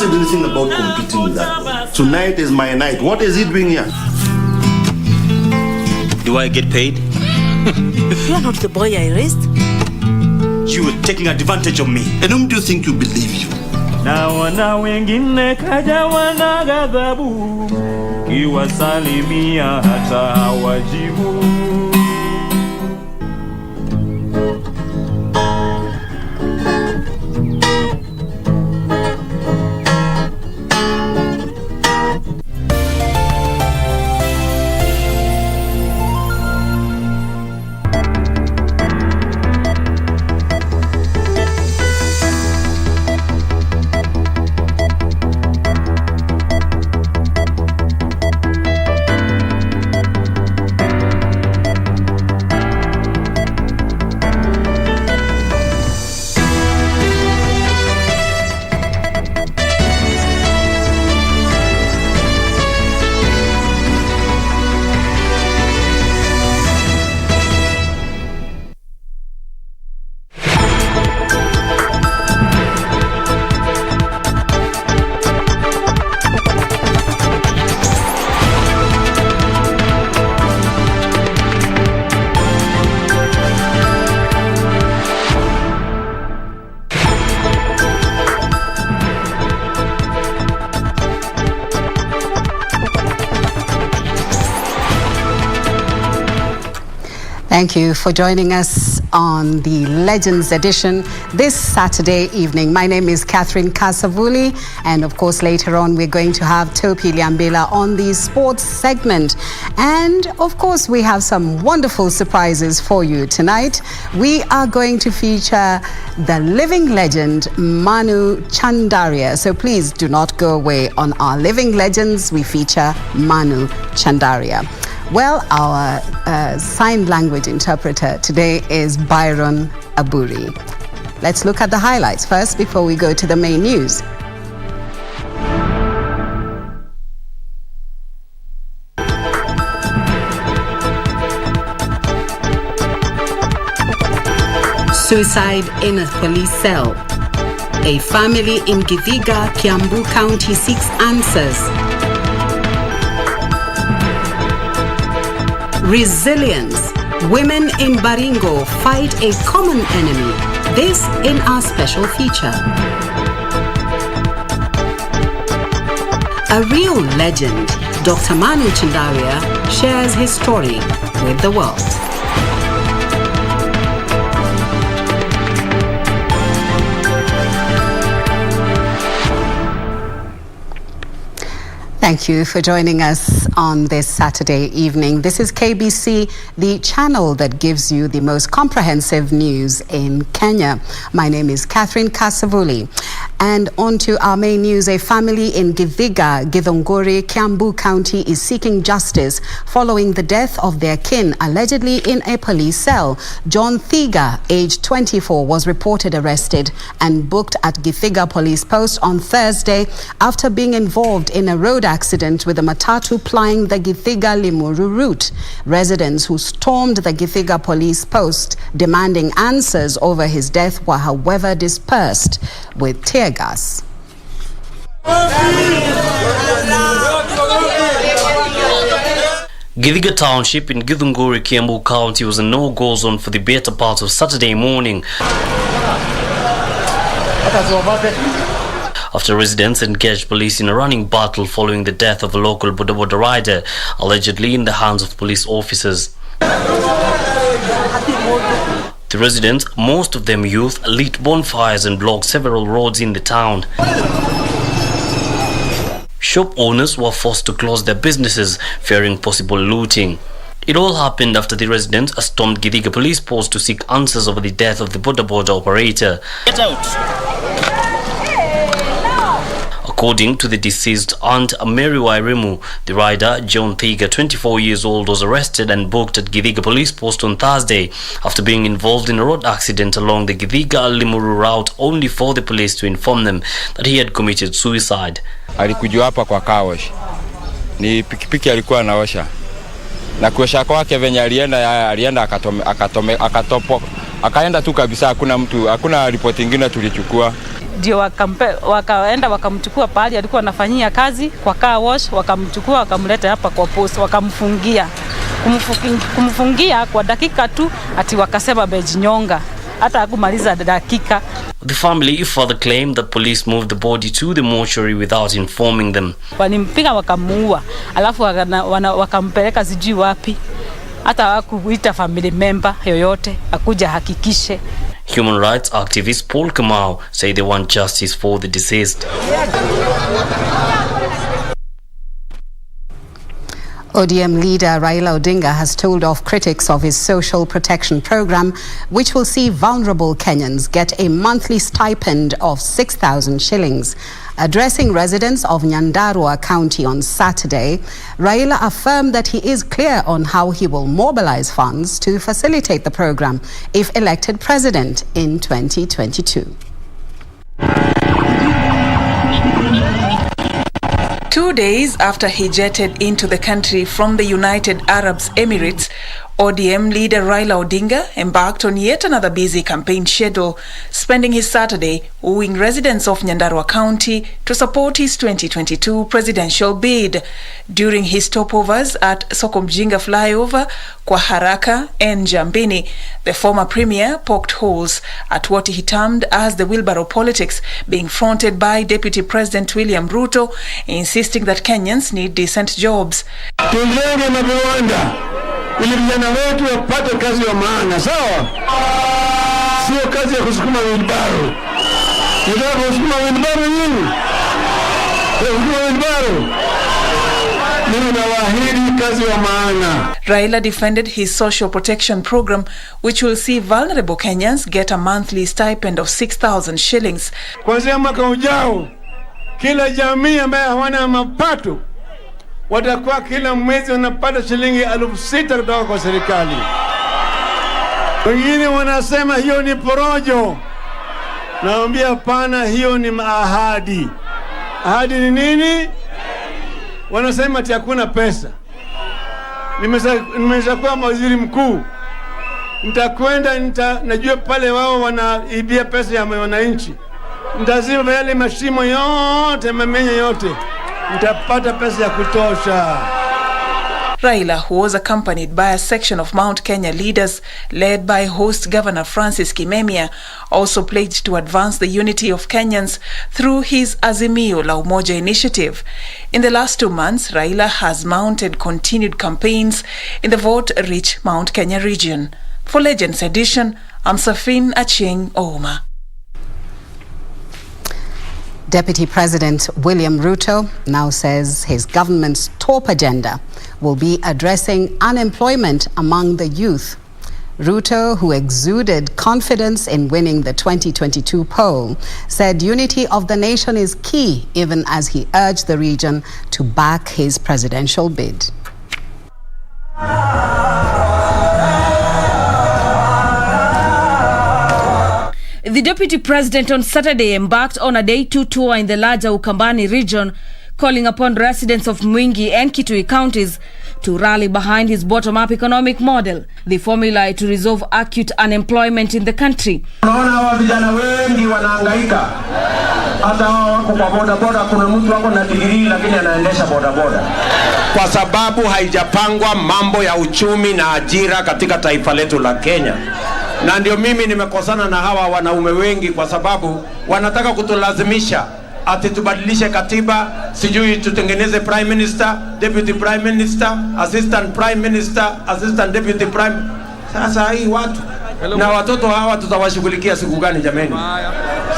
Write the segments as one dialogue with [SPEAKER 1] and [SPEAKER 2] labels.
[SPEAKER 1] said anything about competing with that boy. Tonight is my night. What is he doing here?
[SPEAKER 2] Do I get paid?
[SPEAKER 3] You are not the boy I raised.
[SPEAKER 2] You were taking advantage of me.
[SPEAKER 1] And whom do you think you believe you?
[SPEAKER 4] Naona wengine kajawa na ghadhabu, kiwasalimia hata hawajibu.
[SPEAKER 5] Thank you for joining us on the Legends edition this Saturday evening. My name is Catherine Kasavuli, and of course later on we're going to have Topi Liambela on the sports segment. And of course we have some wonderful surprises for you tonight. We are going to feature the living legend Manu Chandaria. So please do not go away. On our Living Legends, we feature Manu Chandaria. Well, our sign language interpreter today is Byron Aburi. Let's look at the highlights first before we go to the main news. Suicide in a police cell. A family in Githiga, Kiambu County seeks answers. Resilience. Women in Baringo fight a common enemy. This in our special feature. A real legend, Dr. Manu Chandaria shares his story with the world. Thank you for joining us on this Saturday evening. This is KBC, the channel that gives you the most comprehensive news in Kenya. My name is Catherine Kasavuli. And on to our main news. A family in Githiga, Githunguri, Kiambu County is seeking justice following the death of their kin, allegedly in a police cell. John Thiga, aged 24, was reported arrested and booked at Githiga Police Post on Thursday after being involved in a road accident with a matatu plying the Githiga-Limuru route. Residents who stormed the Githiga Police Post demanding answers over his death were, however, dispersed with tear gas.
[SPEAKER 6] Githiga Township in Githunguri, Kiambu County was a no-go zone for the better part of Saturday morning, after residents engaged police in a running battle following the death of a local Boda Boda rider, allegedly in the hands of police officers. The residents, most of them youth, lit bonfires and blocked several roads in the town. Shop owners were forced to close their businesses, fearing possible looting. It all happened after the residents stormed Githiga Police Post to seek answers over the death of the Boda Boda operator. Get out! According to the deceased aunt Mary Wairimu, the rider, John Thiga, 24 years old, was arrested and booked at Githiga Police Post on Thursday after being involved in a road accident along the Githiga-Limuru route, only for the police to inform them that he had committed suicide.
[SPEAKER 7] Alikuja hapa kwa kawash. Ni pikipiki alikuwa anaosha. Na kuosha kwake venye alienda akatopo. Akaenda tu kabisa, hakuna ripoti nyingine tulichukua.
[SPEAKER 3] ndio wakaenda wakamchukua pale alikuwa anafanyia kazi kwa car wash, wakamchukua wakamleta hapa kwa post, wakamfungia. Kumfungia kwa dakika tu ati wakasema bejinyonga. Hata hakumaliza dakika.
[SPEAKER 6] The family further claimed that police moved the body to the mortuary without informing them.
[SPEAKER 3] Walimpiga wakamuua, alafu wakampeleka sijui wapi. Hata hawakuita family member yoyote akuja hakikishe.
[SPEAKER 6] Human rights activist Paul Kamau say they want justice for the deceased.
[SPEAKER 5] ODM leader Raila Odinga has told off critics of his social protection program, which will see vulnerable Kenyans get a monthly stipend of 6,000 shillings. Addressing residents of Nyandarua County on Saturday, Raila affirmed that he is clear on how he will mobilize funds to facilitate the program if elected president in 2022.
[SPEAKER 8] 2 days after he jetted into the country from the United Arab Emirates, ODM leader Raila Odinga embarked on yet another busy campaign schedule, spending his Saturday wooing residents of Nyandarua County to support his 2022 presidential bid. During his stopovers at Sokomjinga Flyover, Kwaharaka and Jambini, the former premier poked holes at what he termed as the wheelbarrow politics being fronted by Deputy President William Ruto, insisting that Kenyans need decent jobs.
[SPEAKER 9] Ili vijana wetu wapate kazi ya maana, sawa? Sio kazi ya kusukuma wheelbarrow. Unataka kusukuma wheelbarrow nini? Kusukuma wheelbarrow. Mimi nawaahidi kazi ya maana.
[SPEAKER 8] Raila defended his social protection program, which will see vulnerable Kenyans get a monthly stipend of 6,000 shillings.
[SPEAKER 9] Kuanzia mwaka ujao, kila jamii ambaye hawana mapato watakuwa kila mwezi wanapata shilingi 6,000 kutoka kwa serikali. Wengine wanasema hiyo ni porojo. Naambia hapana, hiyo ni ahadi. Ahadi ni nini? Wanasema ati hakuna pesa. Nimeshakuwa waziri mkuu. Nitakwenda najua pale wao wanaibia pesa ya wananchi. Nitaziba yale mashimo yote, mamenya yote. Mtapata pesa ya kutosha.
[SPEAKER 8] Raila, who was accompanied by a section of Mount Kenya leaders led by host Governor Francis Kimemia, also pledged to advance the unity of Kenyans through his Azimio la Umoja initiative. In the last 2 months, Raila has mounted continued campaigns in the vote-rich Mount Kenya region. For Legends Edition, I'm Safin Achieng Ouma.
[SPEAKER 5] Deputy President William Ruto now says his government's top agenda will be addressing unemployment among the youth. Ruto, who exuded confidence in winning the 2022 poll, said unity of the nation is key, even as he urged the region to back his presidential bid.
[SPEAKER 10] The Deputy President on Saturday embarked on a day-2 tour in the larger Ukambani region, calling upon residents of Mwingi and Kitui counties to rally behind his bottom-up economic model, the formula to resolve acute unemployment in the country.
[SPEAKER 11] Unaona hawa vijana wengi wanahangaika. Hata wako kwa bodaboda, kuna mtu wako na degree lakini anaendesha bodaboda. Kwa sababu haijapangwa mambo ya uchumi na ajira katika taifa letu la Kenya. Na ndio mimi nimekosana na hawa wanaume wengi kwa sababu wanataka kutulazimisha ati tubadilishe katiba, sijui tutengeneze prime minister, deputy prime minister, assistant prime minister, assistant deputy prime. Sasa hii watu na watoto hawa tutawashughulikia siku gani jameni?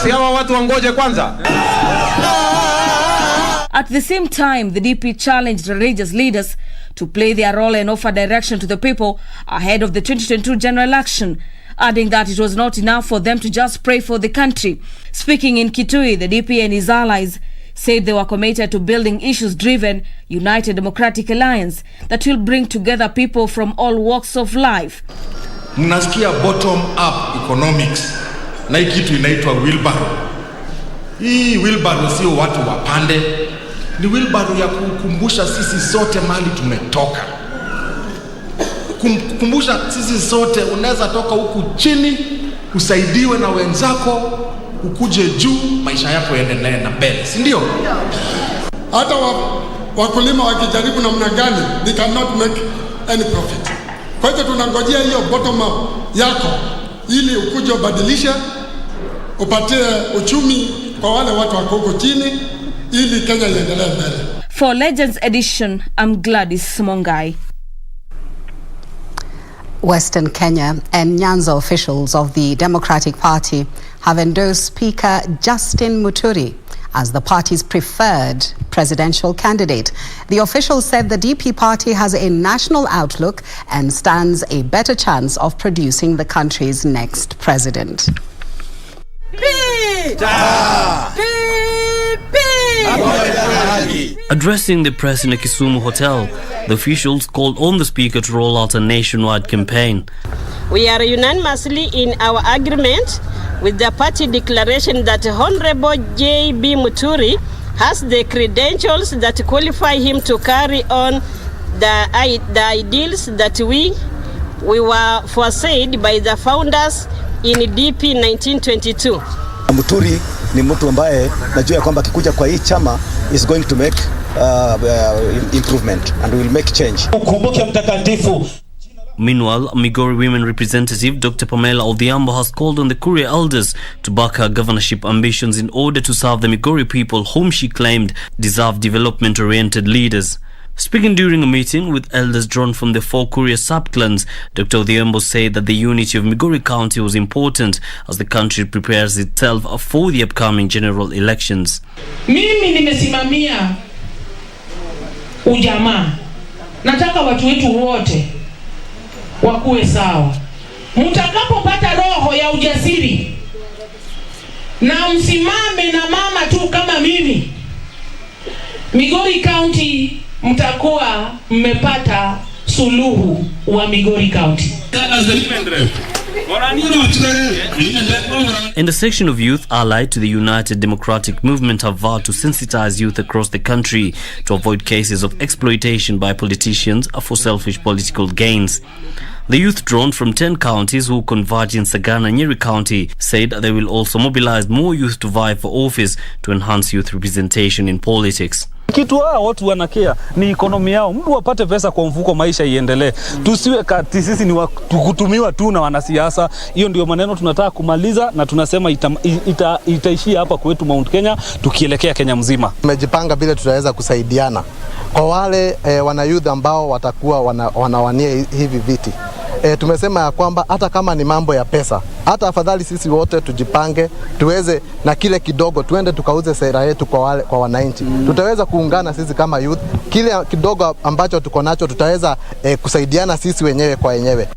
[SPEAKER 11] Si hawa watu wangoje kwanza.
[SPEAKER 10] At the same time, the DP challenged religious leaders to play their role and offer direction to the people ahead of the 2022 general election, adding that it was not enough for them to just pray for the country. Speaking in Kitui, the DP and his allies said they were committed to building issues-driven, united democratic alliance that will bring together people from all walks of life.
[SPEAKER 12] Mnasikia bottom-up economics, na hii kitu inaitwa wheelbarrow. Hii wheelbarrow sio watu wapande, ni wheelbarrow ya kukumbusha sisi sote mali tumetoka. Kukumbusha sisi sote unaweza toka huku chini, usaidiwe na wenzako, ukuje juu, maisha yako yaendelee na mbele, si ndio?
[SPEAKER 13] Hata wakulima wakijaribu namna gani, they cannot make any profit. Kwa hiyo tunangojea hiyo bottom up yako ili ukuje ubadilishe, upatie uchumi kwa wale watu wako huko chini ili Kenya iendelee mbele.
[SPEAKER 10] For Legends Edition, I'm Gladys Mongai.
[SPEAKER 5] Western Kenya and Nyanza officials of the Democratic Party have endorsed Speaker Justin Muturi as the party's preferred presidential candidate. The officials said the DP party has a national outlook and stands a better chance of producing the country's next president.
[SPEAKER 6] Addressing the press in a Kisumu hotel, the officials called on the speaker to roll out a nationwide campaign.
[SPEAKER 14] We are unanimously in our agreement with the party declaration that Honorable J.B. Muturi has the credentials that qualify him to carry on the ideals that we were foresaid by the founders in DP 1922.
[SPEAKER 15] Muturi ni mtu ambaye najua kwamba akikuja kwa hii chama is going to make improvement and will make change.
[SPEAKER 11] Ukumbuke mtakatifu.
[SPEAKER 6] Meanwhile, Migori women representative Dr. Pamela Odhiambo has called on the Kuria elders to back her governorship ambitions in order to serve the Migori people whom she claimed deserve development-oriented leaders. Speaking during a meeting with elders drawn from the 4 Kuria sub-clans, Dr. Odhiambo said that the unity of Migori County was important as the country prepares itself for the upcoming general elections.
[SPEAKER 16] Mimi nimesimamia ujamaa. Nataka watu wetu wote wakuwe sawa. Mtakapopata roho ya ujasiri na msimame na mama tu kama mimi, Migori County mtakuwa mmepata suluhu wa Migori County.
[SPEAKER 6] And a section of youth allied to the United Democratic Movement have vowed to sensitize youth across the country to avoid cases of exploitation by politicians for selfish political gains. The youth drawn from 10 counties who converge in Sagana and Nyeri County said they will also mobilize more youth to vie for office to enhance youth representation in politics.
[SPEAKER 17] Kitu watu wanakea ni ekonomi yao. Mtu wapate pesa kwa mfuko, maisha iendelee. Tusiwe kati sisi ni kutumiwa tu na wanasiasa. Hiyo ndio maneno tunataka kumaliza na tunasema itaishia hapa kwetu Mount Kenya tukielekea Kenya mzima.
[SPEAKER 18] Tumejipanga vile tutaweza kusaidiana kwa wale wana youth ambao watakuwa wanawania hivi viti. Tumesema ya kwamba hata kama ni mambo ya pesa, hata afadhali sisi wote tujipange tuweze na kile kidogo tuende tukauze sera yetu kwa wananchi. Tutaweza kuungana sisi kama youth, kile kidogo ambacho tuko nacho tutaweza kusaidiana sisi wenyewe kwa wenyewe.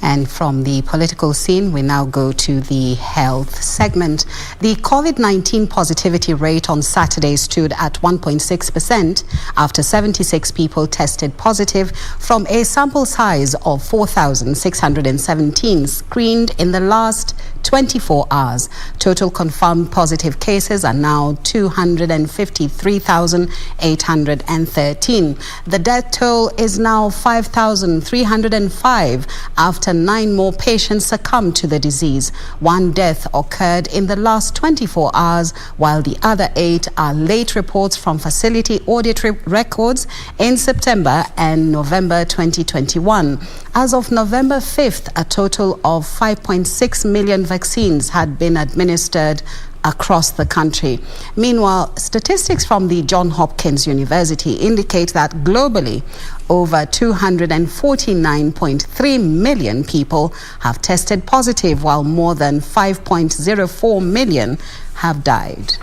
[SPEAKER 5] And from the political scene, we now go to the health segment. The COVID-19 positivity rate on Saturday stood at 1.6% after 76 people tested positive from a sample size of 4,617 screened in the last 24 hours. Total confirmed positive cases are now 253,813. The death toll is now 5,305 after 9 more patients succumbed to the disease. 1 death occurred in the last 24 hours, while the other 8 are late reports from facility audit records in September and November 2021. As of November 5th, a total of 5.6 million vaccines had been administered across the country. Meanwhile, statistics from the Johns Hopkins University indicate that globally, over 249.3 million people have tested positive, while more than 5.04 million have died.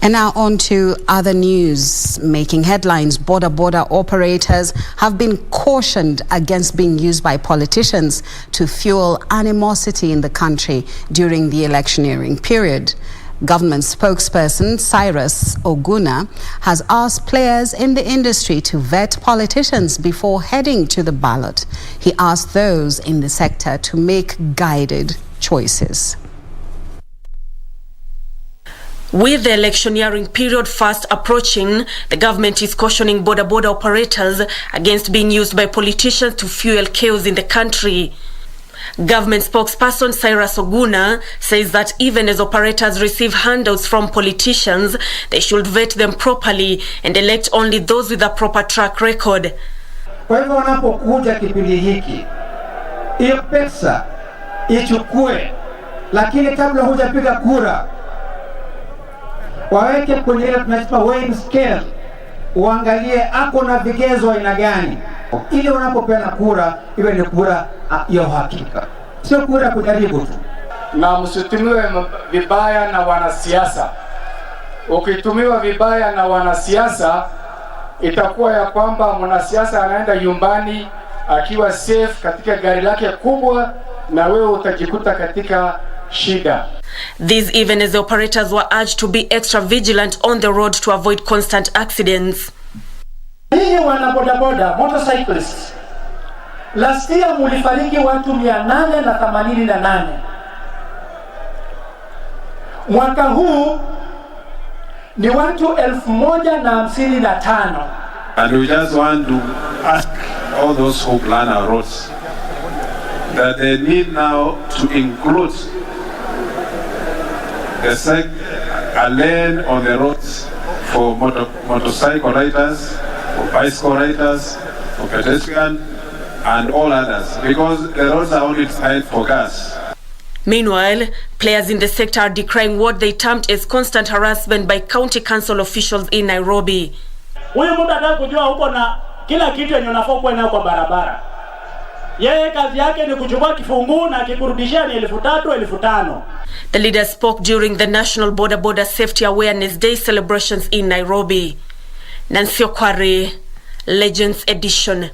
[SPEAKER 5] And now on to other news making headlines. Border operators have been cautioned against being used by politicians to fuel animosity in the country during the electioneering period. Government spokesperson Cyrus Oguna has asked players in the industry to vet politicians before heading to the ballot. He asked those in the sector to make guided choices.
[SPEAKER 19] With the electioneering period fast approaching, the government is cautioning border operators against being used by politicians to fuel chaos in the country. Government spokesperson Cyrus Oguna says that even as operators receive handouts from politicians, they should vet them properly and elect only those with a proper track record.
[SPEAKER 20] Kwa hivyo wanapokuja kipindi hiki, hiyo pesa ichukue, lakini kabla hujapiga kura, waweke kwenye ile tunasema weighing scale, uangalie ako na vigezo aina gani, ili unapopeana kura iwe ni kura ya hakika, sio kura kujaribu tu.
[SPEAKER 21] Na msitumiwe vibaya na wanasiasa. Ukitumiwa vibaya na wanasiasa, itakuwa ya kwamba mwanasiasa anaenda nyumbani akiwa safe katika gari lake kubwa, na wewe utajikuta katika shida.
[SPEAKER 19] This even as the operators were urged to be extra vigilant on the road to avoid constant accidents.
[SPEAKER 20] Ninyi wana bodaboda, motorcyclists, last year mulifariki watu 888. Mwaka huu ni watu 1055.
[SPEAKER 22] And we just want to ask all those who plan our roads that they need now to include a lane on the roads for motorcycle riders, for bicycle riders, for pedestrians, and all others, because the roads are only designed for cars.
[SPEAKER 19] Meanwhile, players in the sector are decrying what they termed as constant harassment by county council officials in Nairobi.
[SPEAKER 23] Huyu mtu anataka kujua huko na kila kitu yenye unafaa kuwa nayo kwa barabara. Yeye kazi yake ni kuchukua kifungu na kikurudishia ni 3,000 5,000.
[SPEAKER 19] The leaders spoke during the National Border Safety Awareness Day celebrations in Nairobi. Nancy Okware, Legends Edition.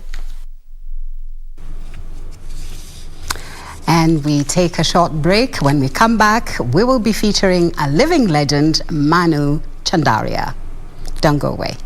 [SPEAKER 5] And we take a short break. When we come back, we will be featuring a living legend, Manu Chandaria. Don't go away.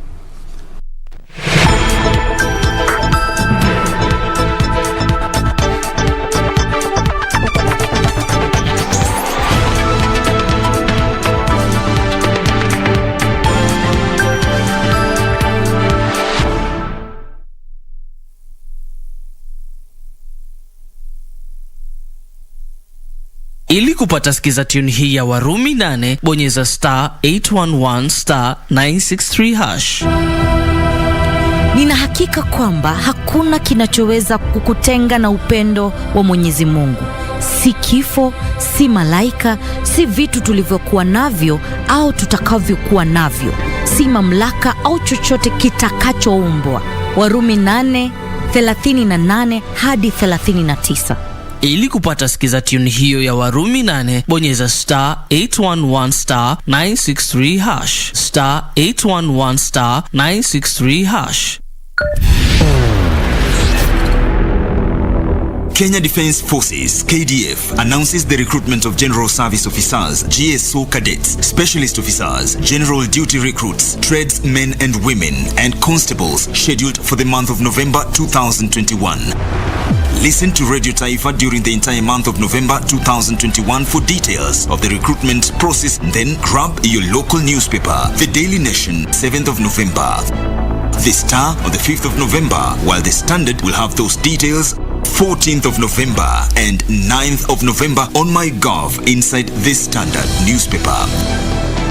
[SPEAKER 24] Ili kupata skiza tune hii ya Warumi 8, bonyeza *811*963#.
[SPEAKER 25] Nina hakika kwamba hakuna kinachoweza kukutenga na upendo wa Mwenyezi Mungu. Si kifo, si malaika, si vitu tulivyokuwa navyo au tutakavyokuwa navyo, si mamlaka au chochote kitakachoumbwa. Warumi 8:38 hadi 39.
[SPEAKER 24] Ili kupata skiza tune hiyo ya Warumi 8, bonyeza *811*963#. *811*963#.
[SPEAKER 26] Kenya Defence Forces, KDF, announces the recruitment of General Service Officers, GSO Cadets, Specialist Officers, General Duty Recruits, Tradesmen and Women, and Constables scheduled for the month of November 2021. Listen to Radio Taifa during the entire month of November 2021 for details of the recruitment process. Then grab your local newspaper, The Daily Nation, 7th of November. The Star on the 5th of November, while the Standard will have those details 14th of November and 9th of November on MyGov inside this Standard newspaper.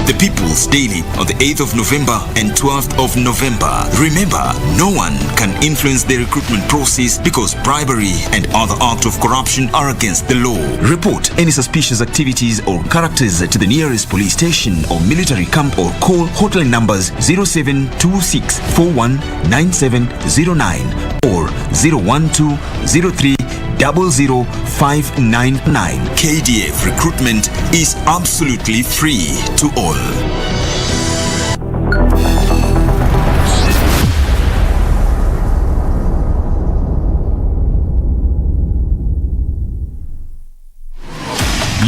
[SPEAKER 26] The People's Daily on the 8th of November and 12th of November. Remember, no one can influence the recruitment process because bribery and other acts of corruption are against the law. Report any suspicious activities or characters to the nearest police station or military camp or call hotline numbers 0726419709 or 01203000599. KDF recruitment is absolutely free to all.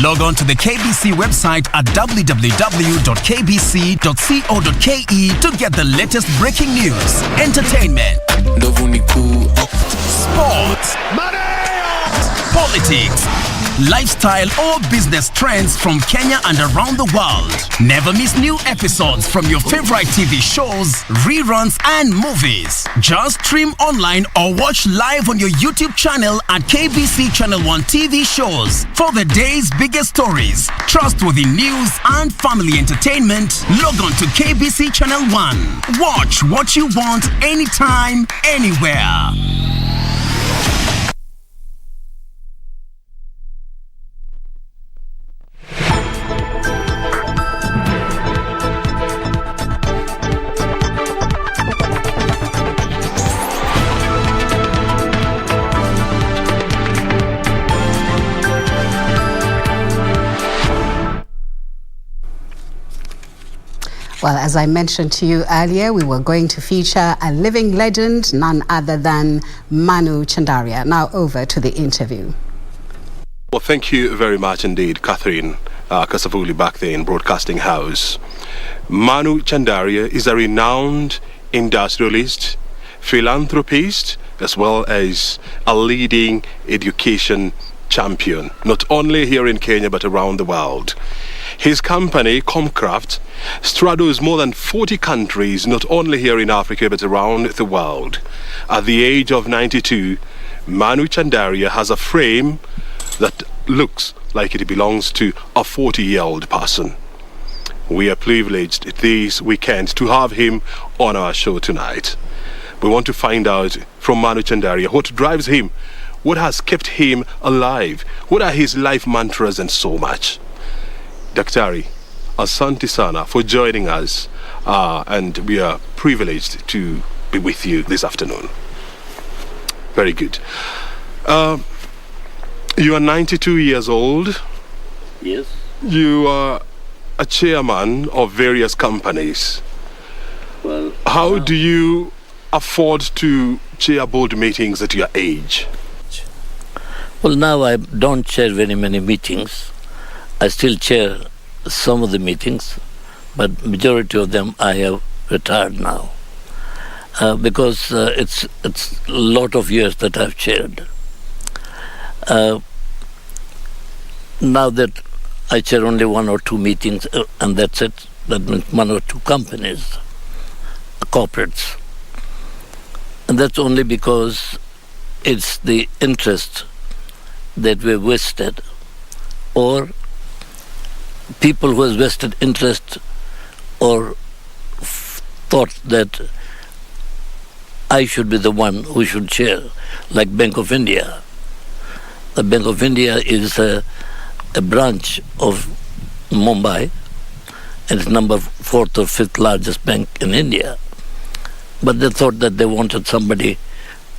[SPEAKER 27] Log on to the KBC website at www.kbc.co.ke to get the latest breaking news, entertainment, sports, politics, lifestyle or business trends from Kenya and around the world. Never miss new episodes from your favorite TV shows, reruns and movies. Just stream online or watch live on your YouTube channel at KBC Channel 1 TV shows. For the day's biggest stories, trustworthy news and family entertainment, log on to KBC Channel 1. Watch what you want anytime, anywhere.
[SPEAKER 5] Well, as I mentioned to you earlier, we were going to feature a living legend, none other than Manu Chandaria. Now over to the interview.
[SPEAKER 1] Well, thank you very much indeed, Catherine Kasavuli back there in Broadcasting House. Manu Chandaria is a renowned industrialist, philanthropist, as well as a leading education champion, not only here in Kenya but around the world. His company, Comcraft, straddles more than 40 countries, not only here in Africa but around the world. At the age of 92, Manu Chandaria has a frame that looks like it belongs to a 40-year-old person. We are privileged this weekend to have him on our show tonight. We want to find out from Manu Chandaria what drives him, what has kept him alive, what are his life mantras and so much. Daktari, asante sana for joining us, and we are privileged to be with you this afternoon. Very good. You are 92 years old.
[SPEAKER 2] Yes.
[SPEAKER 1] You are a chairman of various companies.
[SPEAKER 2] Well,
[SPEAKER 1] how do you afford to chair board meetings at your age?
[SPEAKER 2] Well, now I don't chair very many meetings. I still chair some of the meetings, but majority of them I have retired now because it's a lot of years that I've chaired. Now that I chair only one or two meetings, and that's it. That means one or two companies, corporates, and that's only because it's the interest that we've wasted, or people who has vested interest or thought that I should be the one who should chair, like Bank of India. The Bank of India is a branch of Mumbai, and it's number 4th or 5th largest bank in India. But they thought that they wanted somebody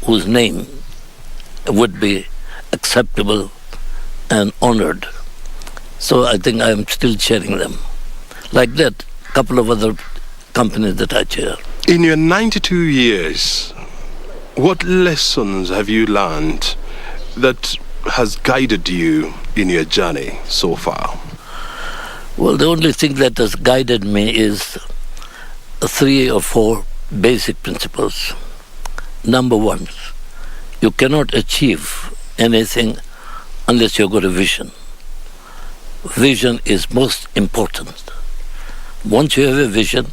[SPEAKER 2] whose name would be acceptable and honored. So I think I'm still chairing them. Like that, a couple of other companies that I chair.
[SPEAKER 1] In your 92 years, what lessons have you learned that has guided you in your journey so far?
[SPEAKER 2] Well, the only thing that has guided me is 3 or 4 basic principles. Number 1, you cannot achieve anything unless you've got a vision. Vision is most important. Once you have a vision,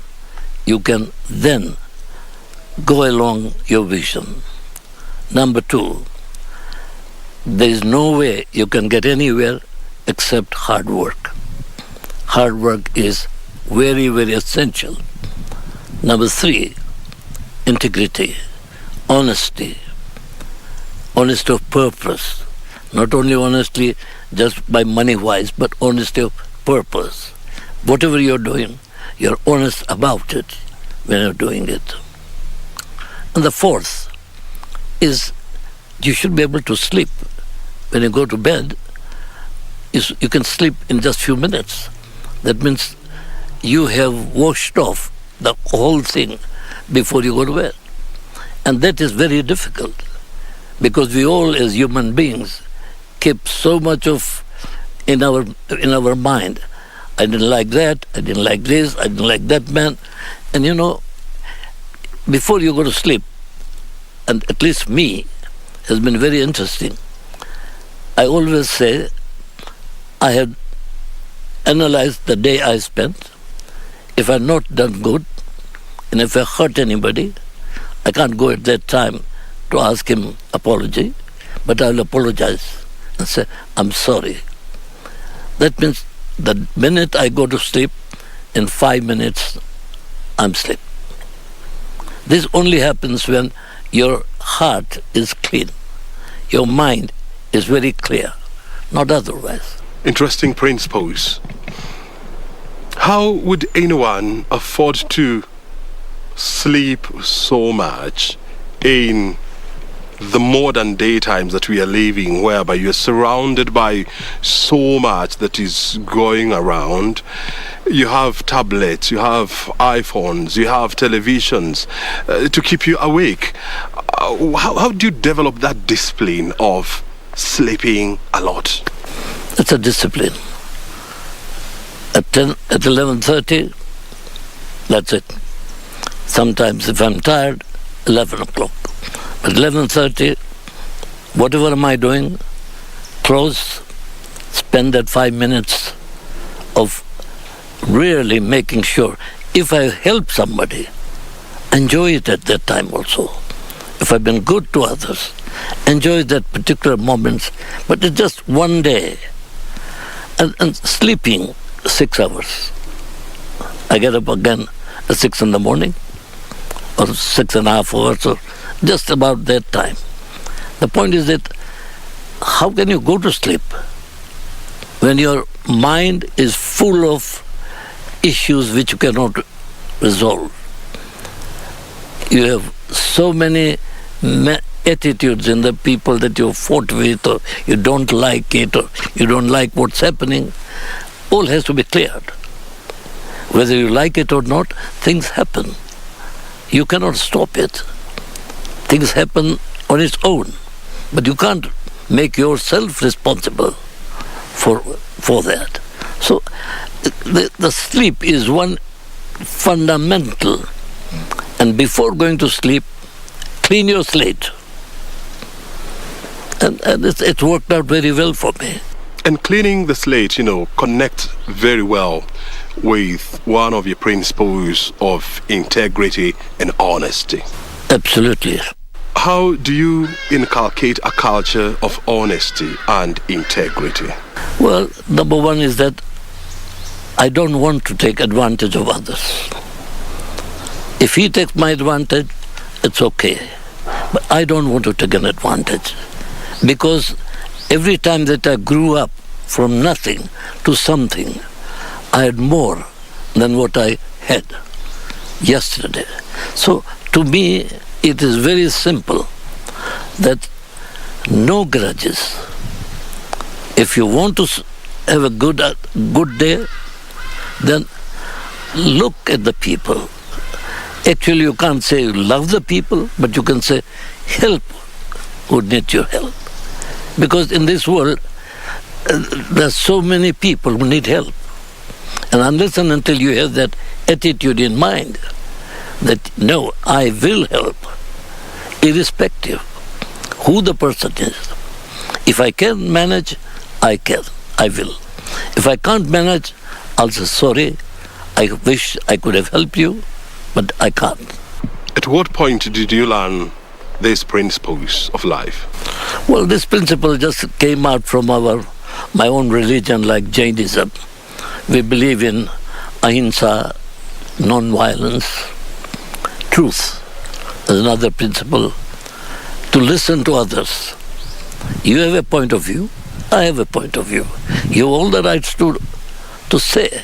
[SPEAKER 2] you can then go along your vision. Number 2, there is no way you can get anywhere except hard work. Hard work is very, very essential. Number 3, integrity, honesty, honesty of purpose. Not only honesty just by money-wise, but honesty of purpose. Whatever you're doing, you're honest about it when you're doing it. And the 4th is you should be able to sleep. When you go to bed, you can sleep in just few minutes. That means you have washed off the whole thing before you go to bed. And that is very difficult because we all as human beings keep so much of in our mind. I didn't like that, I didn't like this, I didn't like that man. And you know, before you go to sleep, and at least me, has been very interesting. I always say I have analyzed the day I spent. If I've not done good, and if I hurt anybody, I can't go at that time to ask him apology, but I'll apologize and say, I'm sorry. That means the minute I go to sleep, in 5 minutes, I'm asleep. This only happens when your heart is clean. Your mind is very clear, not otherwise.
[SPEAKER 1] Interesting principles. How would anyone afford to sleep so much in the modern day times that we are living, whereby you're surrounded by so much that is going around? You have tablets, you have iPhones, you have televisions to keep you awake. How do you develop that discipline of sleeping a lot?
[SPEAKER 2] It's a discipline. At 11:30, that's it. Sometimes if I'm tired, 11 o'clock. At 11:30, whatever am I doing, close, spend that 5 minutes of really making sure. If I help somebody, enjoy it at that time also. If I've been good to others, enjoy that particular moments. But it's just one day. And sleeping 6 hours. I get up again at 6 in the morning, or 6.5 hours, or just about that time. The point is that how can you go to sleep when your mind is full of issues which you cannot resolve? You have so many attitudes in the people that you fought with, or you don't like it, or you don't like what's happening. All has to be cleared. Whether you like it or not, things happen. You cannot stop it. Things happen on its own, but you can't make yourself responsible for that. So the sleep is one fundamental. And before going to sleep, clean your slate. And it's worked out very well for me.
[SPEAKER 1] And cleaning the slate, connects very well with one of your principles of integrity and honesty.
[SPEAKER 2] Absolutely.
[SPEAKER 1] How do you inculcate a culture of honesty and integrity?
[SPEAKER 2] Well, number one is that I don't want to take advantage of others. If he takes my advantage, it's okay. But I don't want to take an advantage. Because every time that I grew up from nothing to something, I had more than what I had yesterday. So to me, it is very simple that no grudges. If you want to have a good day, then look at the people. Actually, you can't say you love the people, but you can say help who need your help. Because in this world, there's so many people who need help. And unless and until you have that attitude in mind, that no, I will help, irrespective who the person is. If I can manage, I will. If I can't manage, I'll say sorry, I wish I could have helped you, but I can't.
[SPEAKER 1] At what point did you learn these principles of life?
[SPEAKER 2] Well, this principle just came out from my own religion, like Jainism. We believe in ahimsa, non-violence, truth. There's another principle, to listen to others. You have a point of view, I have a point of view. You have all the rights to say,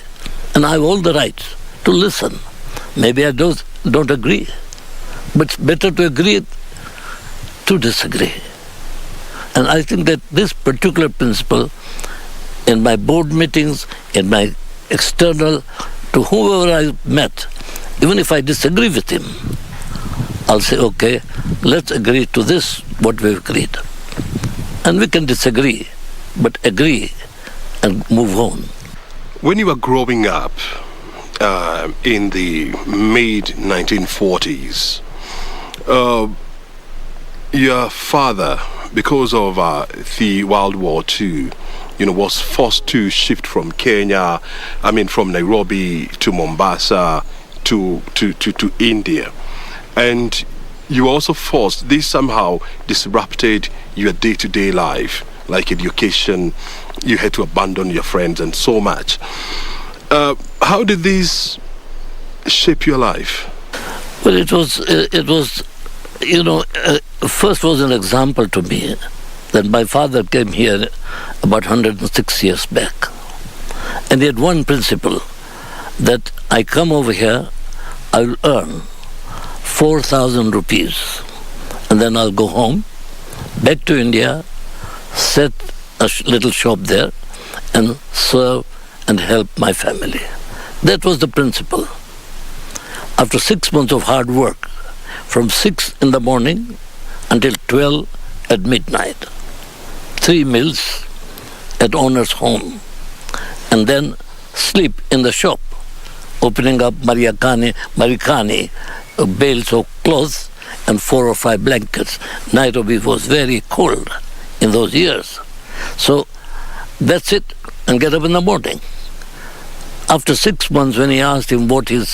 [SPEAKER 2] and I have all the rights to listen. Maybe I don't agree, but it's better to agree to disagree. And I think that this particular principle, in my board meetings, in my external, to whoever I met, even if I disagree with him, I'll say, okay, let's agree to this, what we've agreed. And we can disagree, but agree and move on.
[SPEAKER 1] When you were growing up in the mid-1940s, Your father, because of the World War II, was forced to shift from Kenya, from Nairobi to Mombasa to India. And you were also forced, this somehow disrupted your day-to-day life, like education, you had to abandon your friends and so much. How did this shape your life?
[SPEAKER 2] Well, it was first was an example to me that my father came here about 106 years back. And he had one principle, that I come over here, I'll earn 4,000 rupees, and then I'll go home, back to India, set a little shop there, and serve and help my family. That was the principle. After 6 months of hard work, from 6 in the morning until 12 at midnight, 3 meals at owner's home, and then sleep in the shop, opening up marikani bales of clothes and 4 or 5 blankets. Nairobi was very cold in those years. So that's it, and get up in the morning. After 6 months, when he asked him what his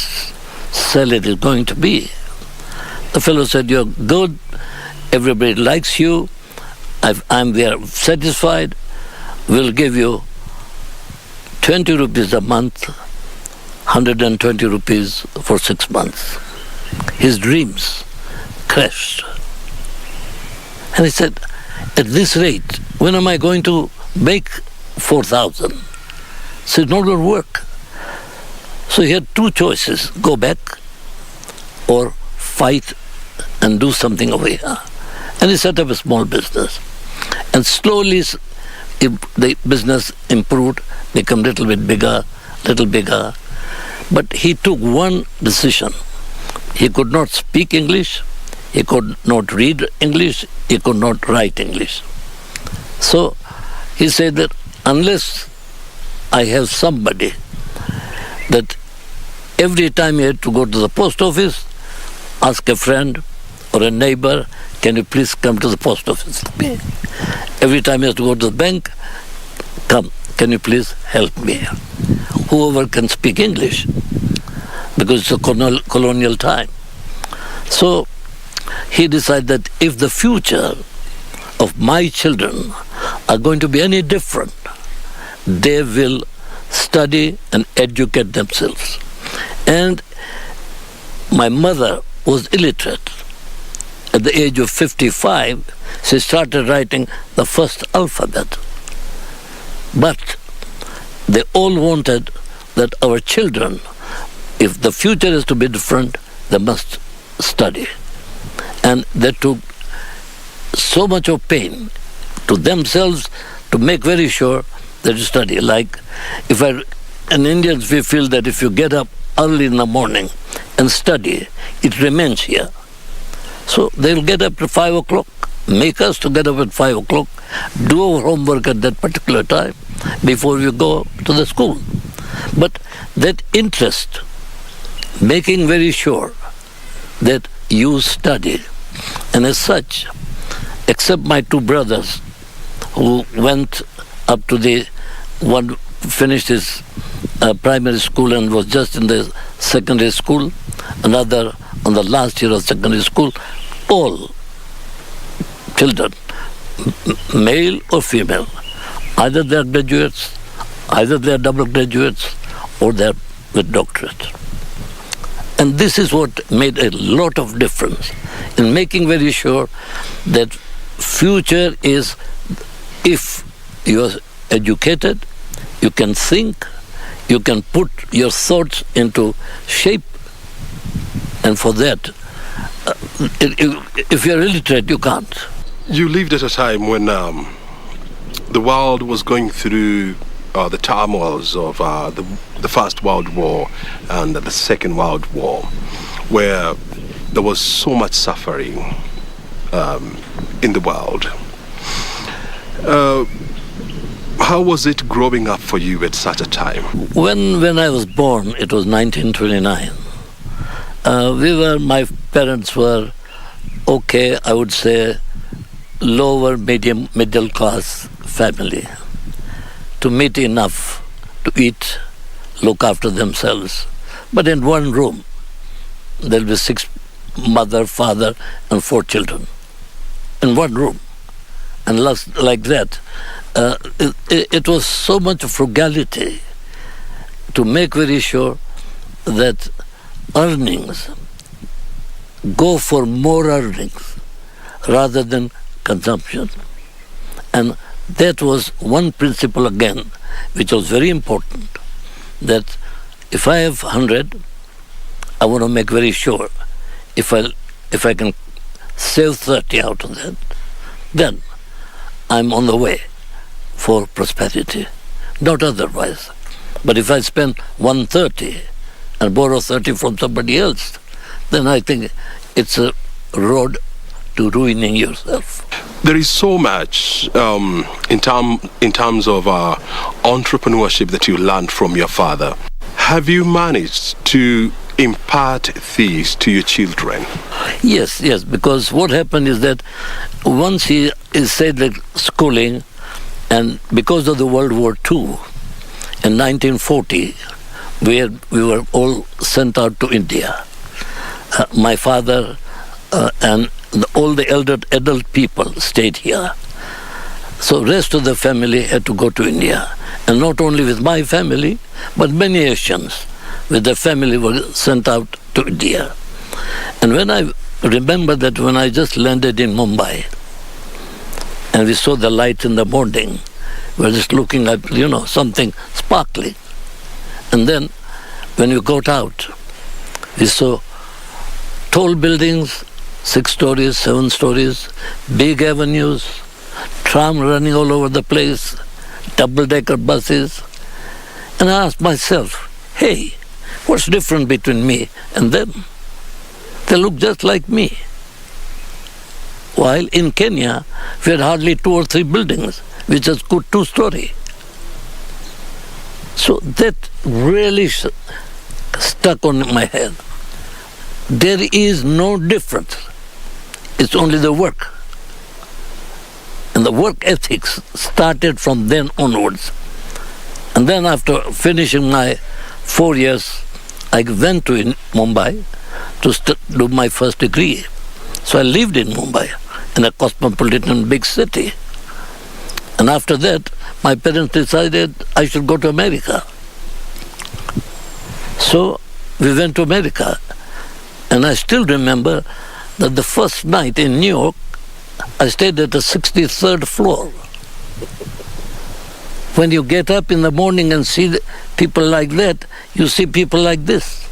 [SPEAKER 2] salary is going to be, the fellow said, "You're good, everybody likes you, we are satisfied, we'll give you 20 rupees a month, 120 rupees for 6 months. His dreams crashed. And he said, at this rate, when am I going to make 4,000? So it's not going to work. So he had 2 choices, go back or fight and do something over here. And he set up a small business. And slowly the business improved, became little bigger. But he took one decision. He could not speak English, he could not read English, he could not write English. So he said that unless I have somebody that every time he had to go to the post office, ask a friend or a neighbor, can you please come to the post office with me? Every time he has to go to the bank, come, can you please help me? Whoever can speak English, because it's a colonial time. So he decided that if the future of my children are going to be any different, they will study and educate themselves. And my mother was illiterate. At the age of 55, she started writing the first alphabet. But they all wanted that our children, if the future is to be different, they must study. And they took so much of pain to themselves to make very sure that you study. Like, in Indians, we feel that if you get up early in the morning and study, it remains here. So they'll get up at 5 o'clock, make us to get up at 5 o'clock, do our homework at that particular time before we go to the school. But that interest, making very sure that you study, and as such, except my 2 brothers who went up to one finished his primary school and was just in the secondary school, another on the last year of secondary school, all children, male or female, either they are graduates, either they are double graduates, or they are with doctorate. And this is what made a lot of difference in making very sure that future is, if you are educated, you can think, you can put your thoughts into shape, and for that, if you're illiterate, you can't.
[SPEAKER 1] You lived at a time when the world was going through the turmoils of the First World War and the Second World War, where there was so much suffering in the world. How was it growing up for you at such a time?
[SPEAKER 2] When I was born, it was 1929. My parents were okay, I would say, lower middle class family to meet enough to eat, look after themselves. But in one room, there'll be 6 mother, father, and 4 children in one room. And like that, it was so much frugality to make very sure that earnings go for more earnings rather than consumption. And that was one principle again, which was very important, that if I have 100, I want to make very sure if I can save 30 out of that, then I'm on the way for prosperity, not otherwise. But if I spend 130 and borrow 30 from somebody else, then I think it's a road to ruining yourself.
[SPEAKER 1] There is so much in terms of entrepreneurship that you learned from your father. Have you managed to impart these to your children?
[SPEAKER 2] Yes, because what happened is that once he said that schooling, and because of the World War II, in 1940, we were all sent out to India. My father and all the adult people stayed here. So rest of the family had to go to India. And not only with my family, but many Asians with their family were sent out to India. And when I remember that when I just landed in Mumbai, and we saw the light in the morning, we were just looking at, something sparkling. And then when we got out, we saw tall buildings, 6 stories, 7 stories, big avenues, tram running all over the place, double-decker buses. And I asked myself, hey, what's different between me and them? They look just like me. While in Kenya, we had hardly 2 or 3 buildings, which is good 2-story. So that really stuck on my head. There is no difference. It's only the work. And the work ethics started from then onwards. And then after finishing my 4 years, I went to Mumbai to do my first degree. So I lived in Mumbai, in a cosmopolitan big city. And after that, my parents decided I should go to America. So we went to America. And I still remember that the first night in New York, I stayed at the 63rd floor. When you get up in the morning and see people like that, you see people like this.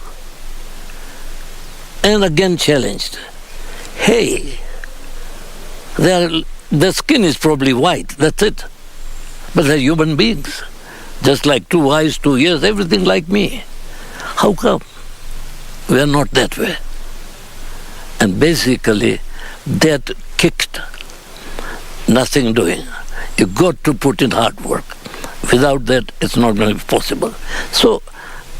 [SPEAKER 2] And again challenged. Hey, their skin is probably white, that's it. But they're human beings. Just like 2 eyes, 2 ears, everything like me. How come? We are not that way. And basically, that kicked nothing doing. You got to put in hard work. Without that, it's not going to be possible. So,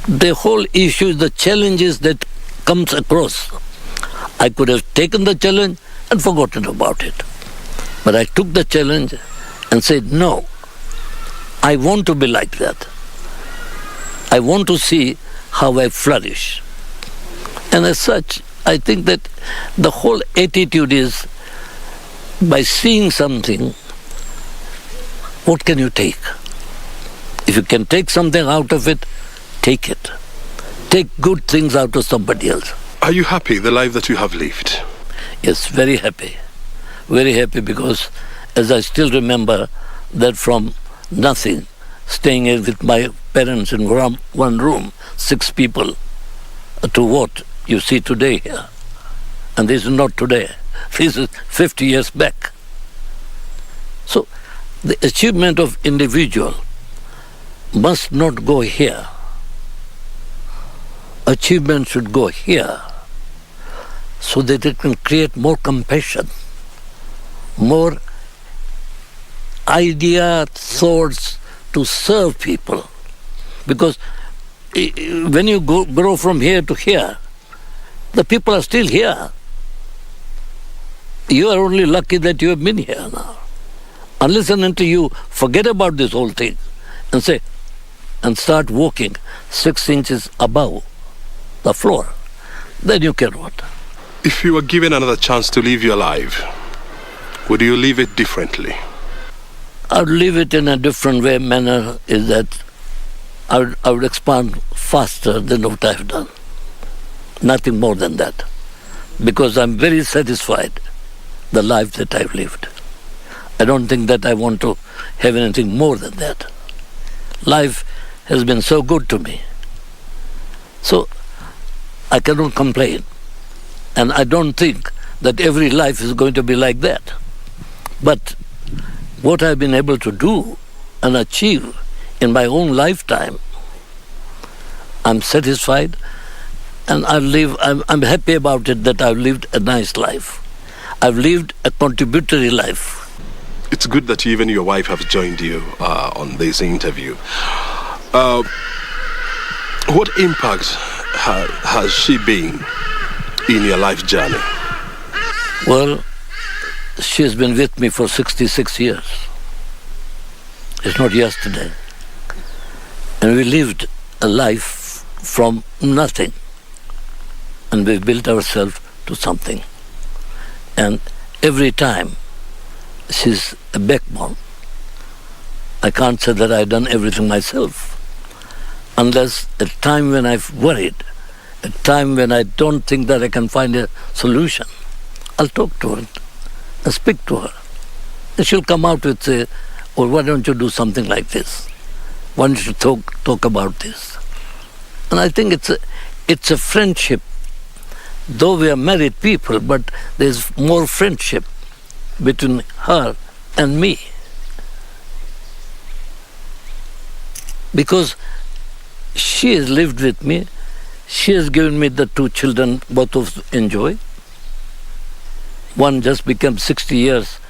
[SPEAKER 2] the whole issue is the challenges that comes across. I could have taken the challenge and forgotten about it. But I took the challenge and said, no, I want to be like that. I want to see how I flourish. And as such, I think that the whole attitude is, by seeing something, what can you take? If you can take something out of it, take it. Take good things out of somebody else.
[SPEAKER 1] Are you happy, the life that you have lived?
[SPEAKER 2] Yes, very happy. Very happy because, as I still remember, that from nothing, staying with my parents in one room, 6 people, to what you see today here. And this is not today. This is 50 years back. So, the achievement of individual must not go here. Achievement should go here, so that it can create more compassion, more idea, thoughts to serve people. Because when you grow from here to here, the people are still here. You are only lucky that you have been here now. Unless and until you forget about this whole thing and start walking 6 inches above the floor, then you cannot.
[SPEAKER 1] If you were given another chance to live your life, would you live it differently?
[SPEAKER 2] I would live it in a different manner, is that I would expand faster than what I have done. Nothing more than that. Because I'm very satisfied the life that I've lived. I don't think that I want to have anything more than that. Life has been so good to me. So I cannot complain. And I don't think that every life is going to be like that. But what I've been able to do and achieve in my own lifetime, I'm satisfied, and I'm happy about it that I've lived a nice life. I've lived a contributory life.
[SPEAKER 1] It's good that even your wife has joined you on this interview. What impact has she been in your life journey?
[SPEAKER 2] Well, she has been with me for 66 years. It's not yesterday. And we lived a life from nothing. And we built ourselves to something. And every time, she's a backbone. I can't say that I've done everything myself. Unless a time when I've worried, a time when I don't think that I can find a solution, I'll talk to her and speak to her. And she'll come out with, say, "Oh, why don't you do something like this? Why don't you talk about this?" And I think it's a friendship. Though we are married people, but there's more friendship between her and me. Because she has lived with me, she has given me the 2 children, both of us enjoy. One just became 60 years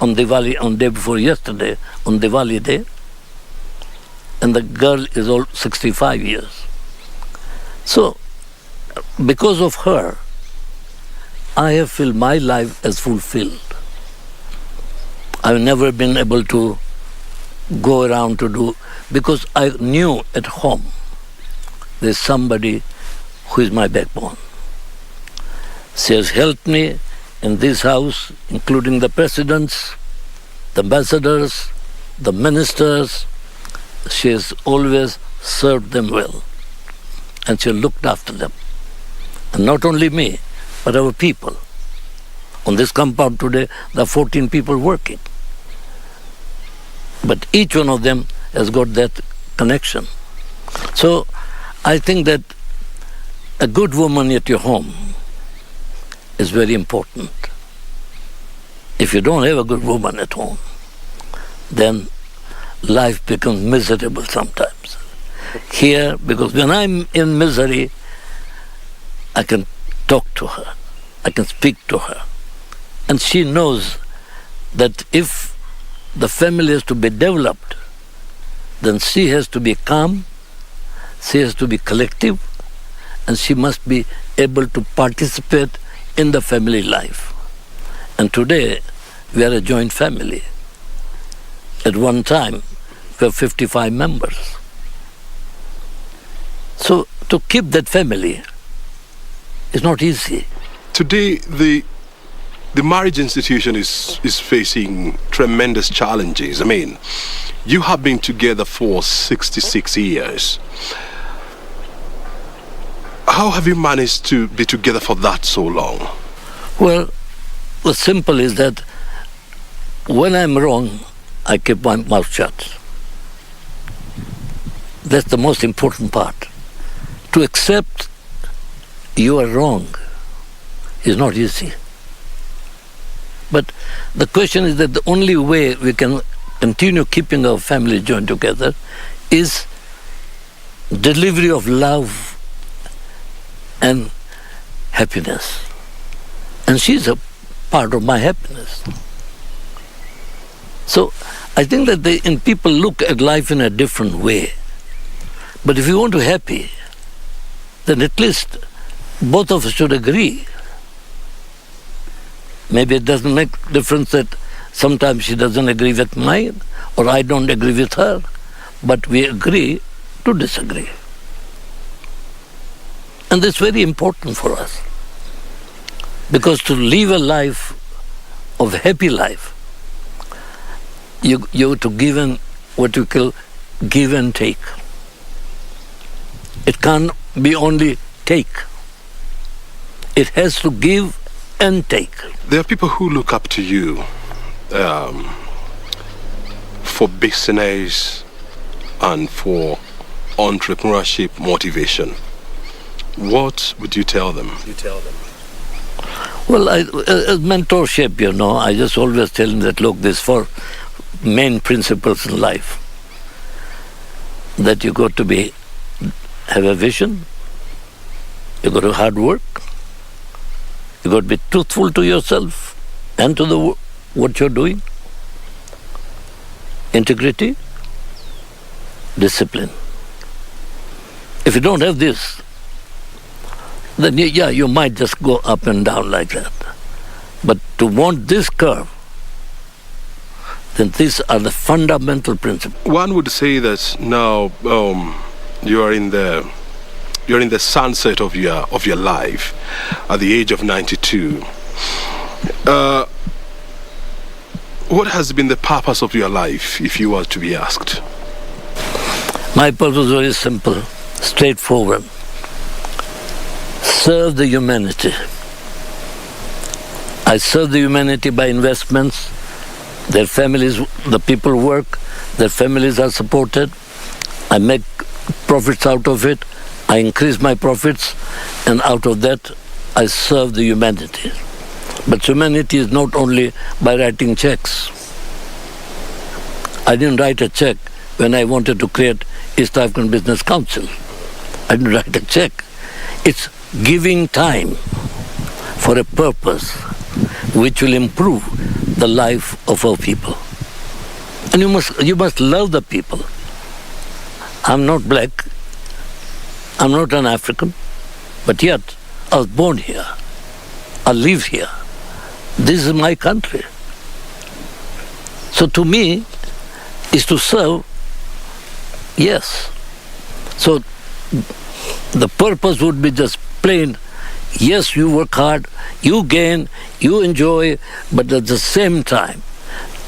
[SPEAKER 2] on Diwali, on day before yesterday, on Diwali day. And the girl is all 65 years. So, because of her, I have felt my life as fulfilled. I've never been able to go around to do, because I knew at home there's somebody who is my backbone. She has helped me in this house, including the presidents, the ambassadors, the ministers. She has always served them well, and she looked after them. And not only me, but our people. On this compound today, there are 14 people working. But each one of them has got that connection. So I think that a good woman at your home is very important. If you don't have a good woman at home, then life becomes miserable sometimes. Here, because when I'm in misery, I can talk to her, I can speak to her. And she knows that if the family is to be developed, then she has to be calm, she has to be collective, and she must be able to participate in the family life. And today, we are a joint family. At one time, we have 55 members. So to keep that family is not easy.
[SPEAKER 1] Today, the marriage institution is facing tremendous challenges. I mean, you have been together for 66 years. How have you managed to be together for that so long?
[SPEAKER 2] Well, what's simple is that when I'm wrong, I keep my mouth shut. That's the most important part. To accept you are wrong is not easy. But the question is that the only way we can continue keeping our family joined together is delivery of love and happiness. And she's a part of my happiness. So I think that people look at life in a different way. But if you want to be happy, then at least both of us should agree Maybe it doesn't make difference that sometimes she doesn't agree with mine or I don't agree with her, but we agree to disagree. And that's very important for us. Because to live a life of happy life, you have to give in what you call give and take. It can't be only take. It has to give and take.
[SPEAKER 1] There are people who look up to you for business and for entrepreneurship motivation. What would you tell them?
[SPEAKER 2] Well, mentorship, I just always tell them that, look, there's four main principles in life. That you got to have a vision, you got to hard work, you got to be truthful to yourself and to what you're doing, integrity, discipline. If you don't have this, then you might just go up and down like that. But to want this curve, then these are the fundamental principles.
[SPEAKER 1] One would say that now you're in the sunset of your life at the age of 92. What has been the purpose of your life, if you were to be asked?
[SPEAKER 2] My purpose is very simple, straightforward. Serve the humanity. I serve the humanity by investments. Their families, the people work, their families are supported. I make profits out of it. I increase my profits, and out of that, I serve the humanity. But humanity is not only by writing checks. I didn't write a check when I wanted to create East African Business Council. I didn't write a check. It's giving time for a purpose which will improve the life of our people. And you must love the people. I'm not black. I'm not an African. But yet, I was born here. I live here. This is my country. So to me, is to serve, yes. So the purpose would be just plain, yes, you work hard, you gain, you enjoy, but at the same time,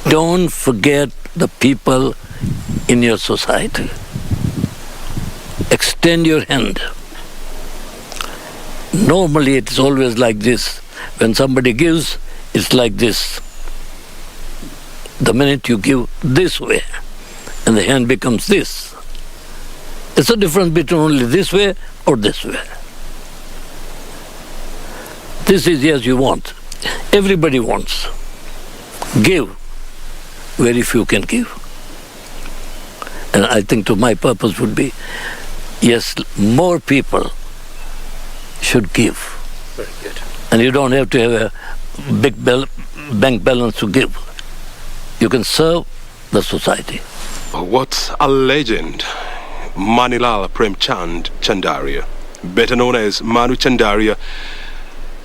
[SPEAKER 2] don't forget the people in your society. Extend your hand. Normally, it's always like this. When somebody gives, it's like this. The minute you give this way, and the hand becomes this. It's a difference between only this way or this way. This is yes, you want. Everybody wants. Give. Very few can give. And I think to my purpose would be, yes, more people should give.
[SPEAKER 1] Very good.
[SPEAKER 2] And you don't have to have a big bank balance to give. You can serve the society.
[SPEAKER 1] What a legend, Manilal Premchand Chandaria, better known as Manu Chandaria,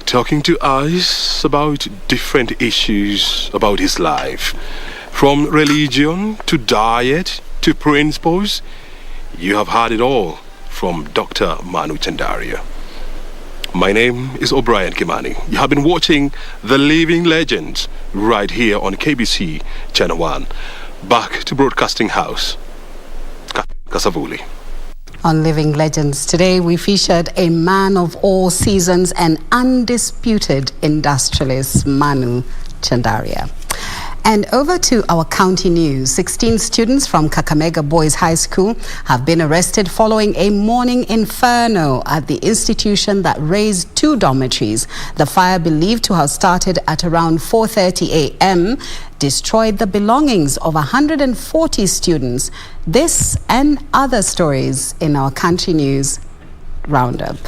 [SPEAKER 1] talking to us about different issues about his life. From religion to diet to principles, you have heard it all from Dr. Manu Chandaria. My name is O'Brien Kimani. You have been watching The Living Legends right here on KBC Channel 1. Back to Broadcasting House, Kasavuli.
[SPEAKER 5] On Living Legends today, we featured a man of all seasons and undisputed industrialist, Manu Chandaria. And over to our county news. 16 students from Kakamega Boys High School have been arrested following a morning inferno at the institution that razed 2 dormitories. The fire, believed to have started at around 4:30 a.m., destroyed the belongings of 140 students. This and other stories in our country news roundup.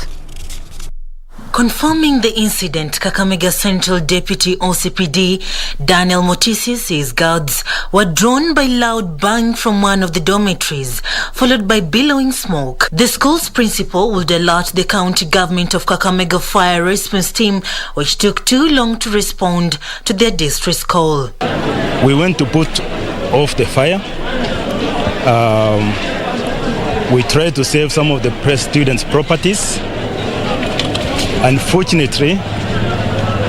[SPEAKER 3] Confirming the incident, Kakamega Central Deputy OCPD Daniel Motisi says guards were drawn by loud bang from one of the dormitories, followed by billowing smoke. The school's principal would alert the county government of Kakamega fire response team, which took too long to respond to their distress call.
[SPEAKER 4] We went to put off the fire. We tried to save some of the press students' properties. Unfortunately,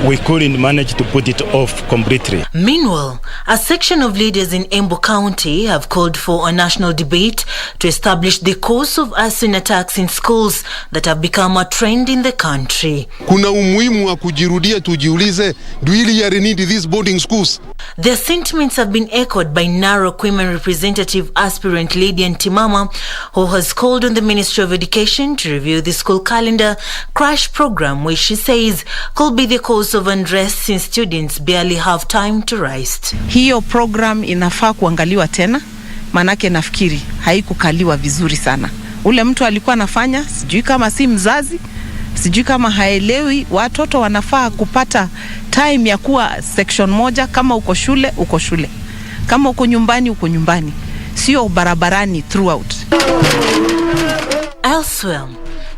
[SPEAKER 4] we couldn't manage to put it off completely.
[SPEAKER 3] Meanwhile, a section of leaders in Embu County have called for a national debate to establish the cause of arson attacks in schools that have become a trend in the country.
[SPEAKER 7] Kuna umuhimu wa kujirudia, tujiulize, do we really need these boarding schools?
[SPEAKER 3] Their sentiments have been echoed by Narok Women Representative aspirant Lydian Timama, who has called on the Ministry of Education to review the school calendar crash program, which she says could be the cause of unrest since students barely have time to rest.
[SPEAKER 8] Hiyo program inafaa kuangaliwa tena, manake nafikiri haikukaliwa vizuri sana. Ule mtu alikuwa anafanya, sijui kama si mzazi, sijui kama haelewi watoto wanafaa kupata time ya kuwa section moja. Kama uko shule, uko shule. Kama uko nyumbani, uko nyumbani. Sio barabarani throughout.
[SPEAKER 3] Elsewhere,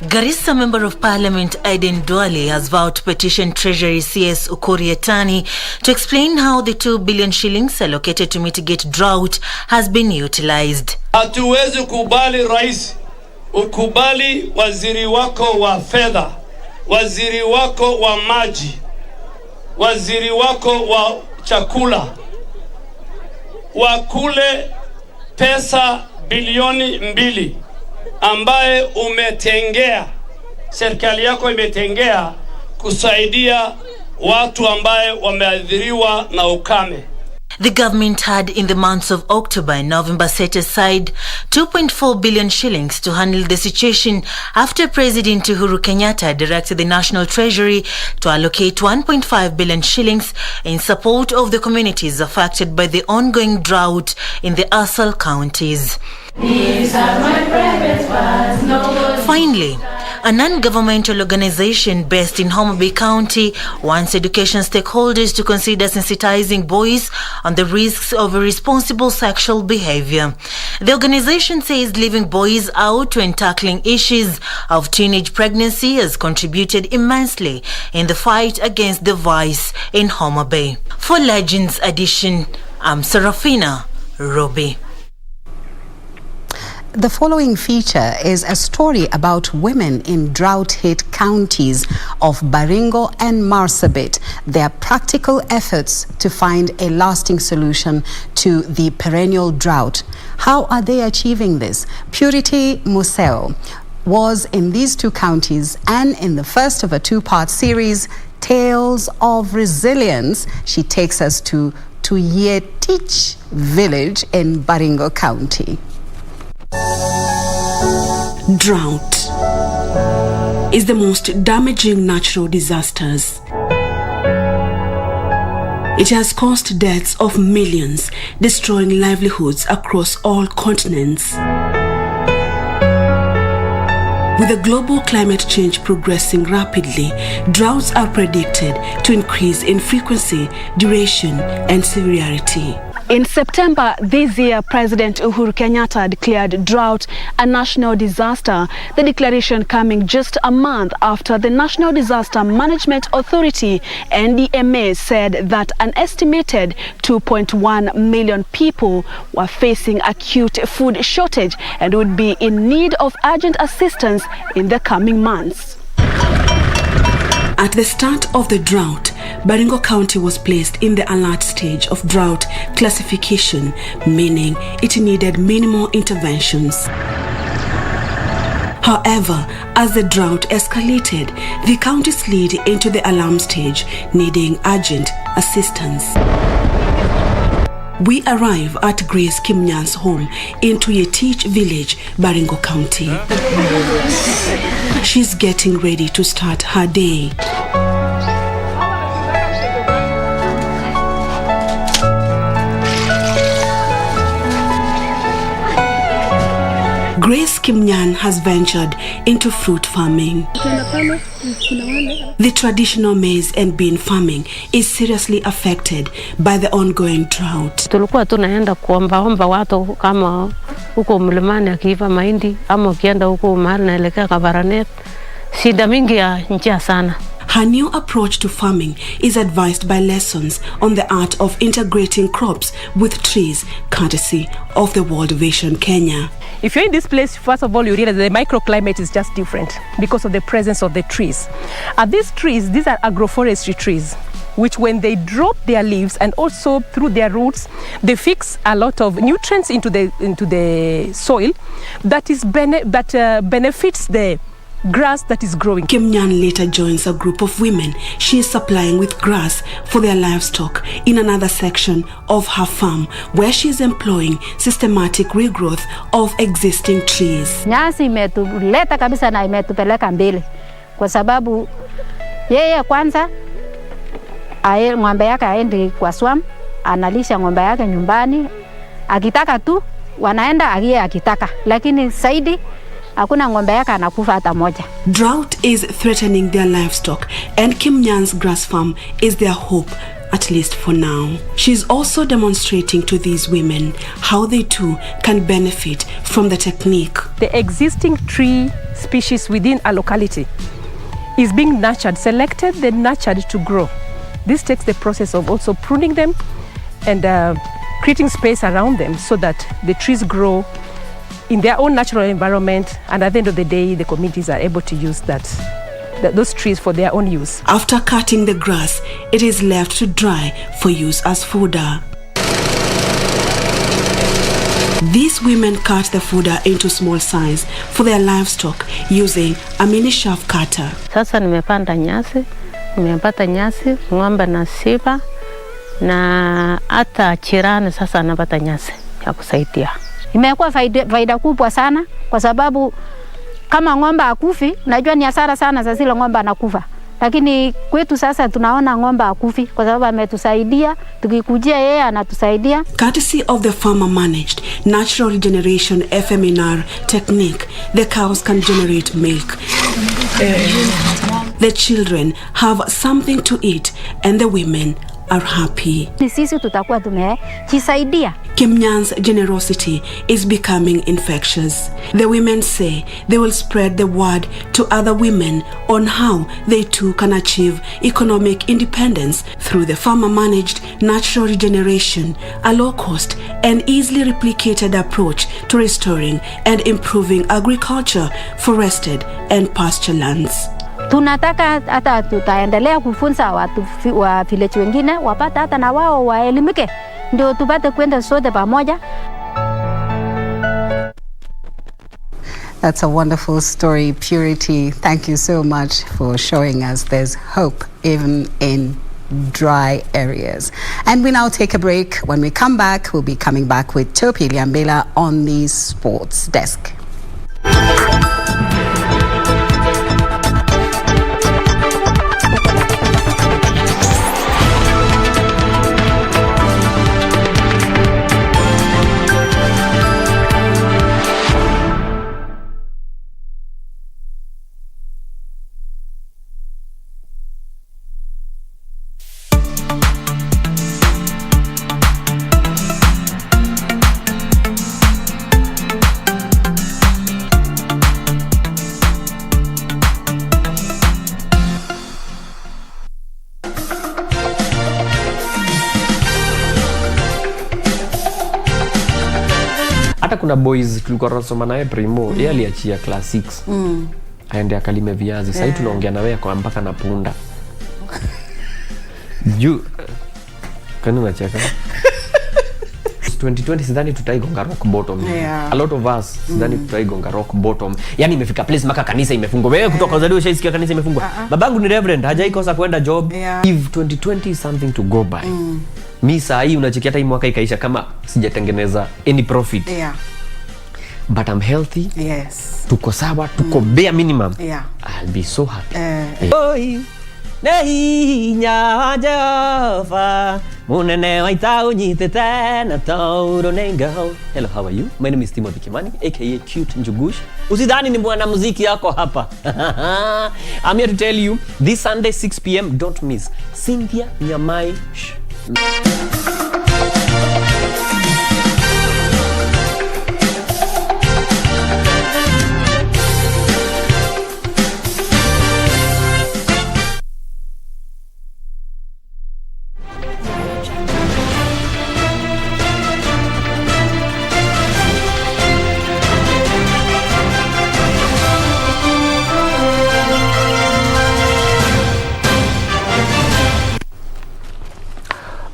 [SPEAKER 3] Garissa Member of Parliament Aiden Duale has vowed to petition Treasury CS Ukuri Yatani to explain how the 2 billion shillings allocated to mitigate drought has been utilized.
[SPEAKER 9] Hatuwezi kubali rais, ukubali waziri wako wa fedha, waziri wako wa maji, waziri wako wa chakula, wakule pesa bilioni 2 ambaye umetengea, serikali yako imetengea kusaidia watu ambaye wameathiriwa na ukame.
[SPEAKER 3] The government had in the months of October and November set aside 2.4 billion shillings to handle the situation after President Uhuru Kenyatta directed the National Treasury to allocate 1.5 billion shillings in support of the communities affected by the ongoing drought in the Asal counties. Finally, a non-governmental organization based in Homa Bay County wants education stakeholders to consider sensitizing boys on the risks of irresponsible sexual behavior. The organization says leaving boys out when tackling issues of teenage pregnancy has contributed immensely in the fight against the vice in Homa Bay. For Legends Edition, I'm Serafina Robi.
[SPEAKER 5] The following feature is a story about women in drought-hit counties of Baringo and Marsabit, their practical efforts to find a lasting solution to the perennial drought. How are they achieving this? Purity Museo was in these 2 counties, and in the first of a 2-part series, Tales of Resilience, she takes us to Yetich village in Baringo County.
[SPEAKER 12] Drought is the most damaging natural disasters. It has caused deaths of millions, destroying livelihoods across all continents. With the global climate change progressing rapidly, droughts are predicted to increase in frequency, duration, and severity.
[SPEAKER 13] In September this year, President Uhuru Kenyatta declared drought a national disaster, the declaration coming just a month after the National Disaster Management Authority, NDMA, said that an estimated 2.1 million people were facing acute food shortage and would be in need of urgent assistance in the coming months.
[SPEAKER 12] At the start of the drought, Baringo County was placed in the alert stage of drought classification, meaning it needed minimal interventions. However, as the drought escalated, the county slid into the alarm stage, needing urgent assistance. We arrive at Grace Kimnyan's home in Yetich village, Baringo County. She's getting ready to start her day. Grace Kimnyan has ventured into fruit farming. The traditional maize and bean farming is seriously affected by the ongoing drought.
[SPEAKER 6] Tulikuwa tunaenda kuomba watu kama huko mlimani akiiva mahindi ama ukienda huko mahali naelekea Kabaranet. Shida mingi ya njia sana.
[SPEAKER 12] Her new approach to farming is advised by lessons on the art of integrating crops with trees, courtesy of the World Vision Kenya.
[SPEAKER 10] If you're in this place, first of all, you realize the microclimate is just different because of the presence of the trees. And these trees, these are agroforestry trees, which when they drop their leaves and also through their roots, they fix a lot of nutrients into the soil that benefits the grass that is growing.
[SPEAKER 12] Kimnyan later joins a group of women she is supplying with grass for their livestock in another section of her farm, where she is employing systematic regrowth of existing trees.
[SPEAKER 11] Nyasi imetuleta kabisa na imetupeleka mbele kwa sababu yeye kwanza ng'ombe yake aende kwa swam, analisha ng'ombe yake nyumbani, akitaka tu wanaenda agie akitaka, lakini saidi hakuna ng'ombe yake anakufa hata moja.
[SPEAKER 12] Drought is threatening their livestock and Kimnyan's grass farm is their hope, at least for now. She's also demonstrating to these women how they too can benefit from the technique.
[SPEAKER 10] The existing tree species within a locality is being nurtured, selected, then nurtured to grow. This takes the process of also pruning them and creating space around them so that the trees grow in their own natural environment, and at the end of the day, the communities are able to use those trees for their own use.
[SPEAKER 12] After cutting the grass, it is left to dry for use as fodder. These women cut the fodder into small size for their livestock using a mini shaft cutter.
[SPEAKER 6] Sasa nimepanda nyasi, nimepata nyasi, ng'ombe na siba, na hata chirani sasa napata nyasi ya kusaidia.
[SPEAKER 11] Imekuwa faida kubwa sana kwa sababu kama ng'ombe akufi, najua ni hasara sana sasa zile ng'ombe anakufa. Lakini kwetu sasa tunaona ng'ombe akufi kwa sababu ametusaidia, tukikujia yeye anatusaidia.
[SPEAKER 12] Courtesy of the farmer managed natural regeneration FMNR technique, the cows can generate milk. The children have something to eat and the women are happy.
[SPEAKER 11] Sisi tutakuwa tumejisaidia.
[SPEAKER 12] Kimnyan's generosity is becoming infectious. The women say they will spread the word to other women on how they too can achieve economic independence through the farmer-managed natural regeneration, a low-cost and easily replicated approach to restoring and improving agriculture, forested and pasture lands.
[SPEAKER 11] Tunataka hata tutaendelea kufunza watu wa village wengine wapata hata na wao waelimike ndio tupate kwenda sote pamoja.
[SPEAKER 5] That's a wonderful story, Purity. Thank you so much for showing us there's hope even in dry areas. And we now take a break. When we come back, we'll be coming back with Topi Liambela on the sports desk.
[SPEAKER 14] Hata kuna boys tulikuwa tunasoma naye primo, yeye aliachia class 6. Aende akalime viazi. Sasa tunaongea na wewe kwa mpaka na punda. Kani unacheka? 2020 sidhani tutaigonga rock bottom. A lot of us sidhani tutaigonga rock bottom. Yani imefika place maka kanisa imefungwa. Wewe kutoka uzaliwa ushaisikia kanisa imefungwa. Babangu ni reverend, hajaikosa kwenda job. If 2020 is something to go by. Mi saa hii unachekia hata hii mwaka ikaisha kama sijatengeneza any profit. But I'm healthy.
[SPEAKER 11] Yes.
[SPEAKER 14] Tuko sawa, tuko bare minimum. I'll be so happy. Nehinya Jehova Munene waita unyitete na tauro nengo. Hello, how are you? My name is Timothy Kimani, aka Cute Njugush. Usidhani ni mwana muziki yako hapa. I'm here to tell you, this Sunday 6 p.m, don't miss Cynthia Nyamai.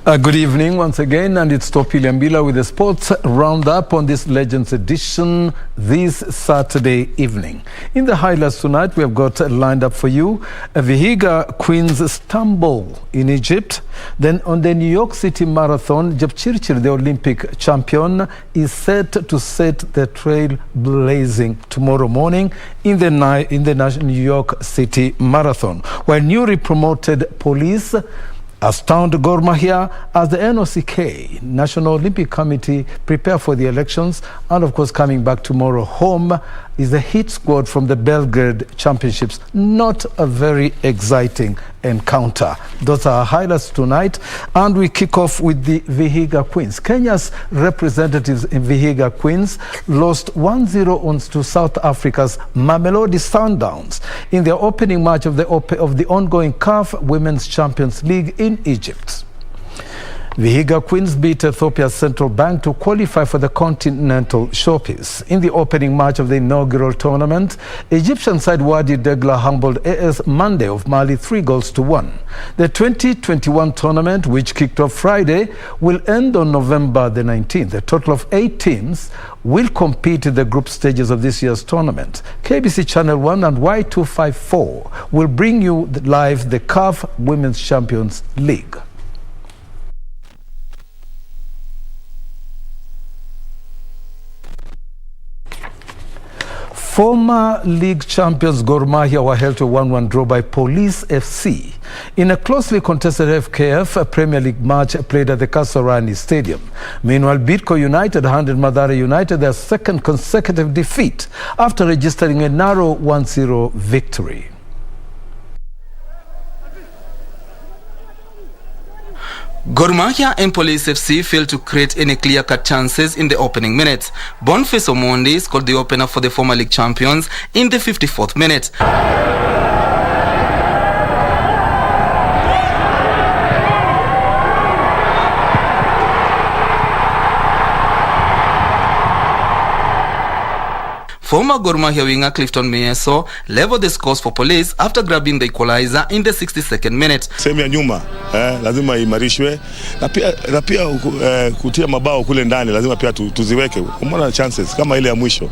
[SPEAKER 15] Good evening once again, and it's Topi Liambila with the sports roundup on this Legends edition this Saturday evening. In the highlights tonight, we have got lined up for you Vihiga Queens stumble in Egypt. Then on the New York City Marathon, Jepchirchir, the Olympic champion, is set to set the trail blazing tomorrow morning in the New York City Marathon, while newly promoted police astound Gor Mahia as the NOCK, National Olympic Committee, prepare for the elections. And of course, coming back tomorrow home is the hit squad from the Belgrade Championships. Not a very exciting encounter. Those are our highlights tonight. And we kick off with the Vihiga Queens. Kenya's representatives in Vihiga Queens lost 1-0 to South Africa's Mamelodi Sundowns in their opening match of the ongoing CAF Women's Champions League in Egypt. Vihiga Queens beat Ethiopia's Central Bank to qualify for the Continental Showpiece. In the opening match of the inaugural tournament, Egyptian side Wadi Degla humbled AS Monday of Mali 3-1. The 2021 tournament, which kicked off Friday, will end on November the 19th. A total of 8 teams will compete in the group stages of this year's tournament. KBC Channel 1 and Y254 will bring you live the CAF Women's Champions League. Former league champions Gor Mahia were held to a 1-1 draw by Police FC in a closely contested FKF Premier League match played at the Kasavuli Stadium. Meanwhile, Bidco United handed Mathare United their second consecutive defeat after registering a narrow 1-0 victory.
[SPEAKER 16] Gor Mahia and Police FC failed to create any clear-cut chances in the opening minutes. Boniface Omondi scored the opener for the former league champions in the 54th minute. Former Gor Mahia winger Clifton Mieso leveled the scores for Police after grabbing the equalizer in the 62nd minute.
[SPEAKER 17] Sehemu ya nyuma lazima imarishwe na pia kutia mabao kule ndani lazima pia tuziweke. Umeona chances kama ile ya mwisho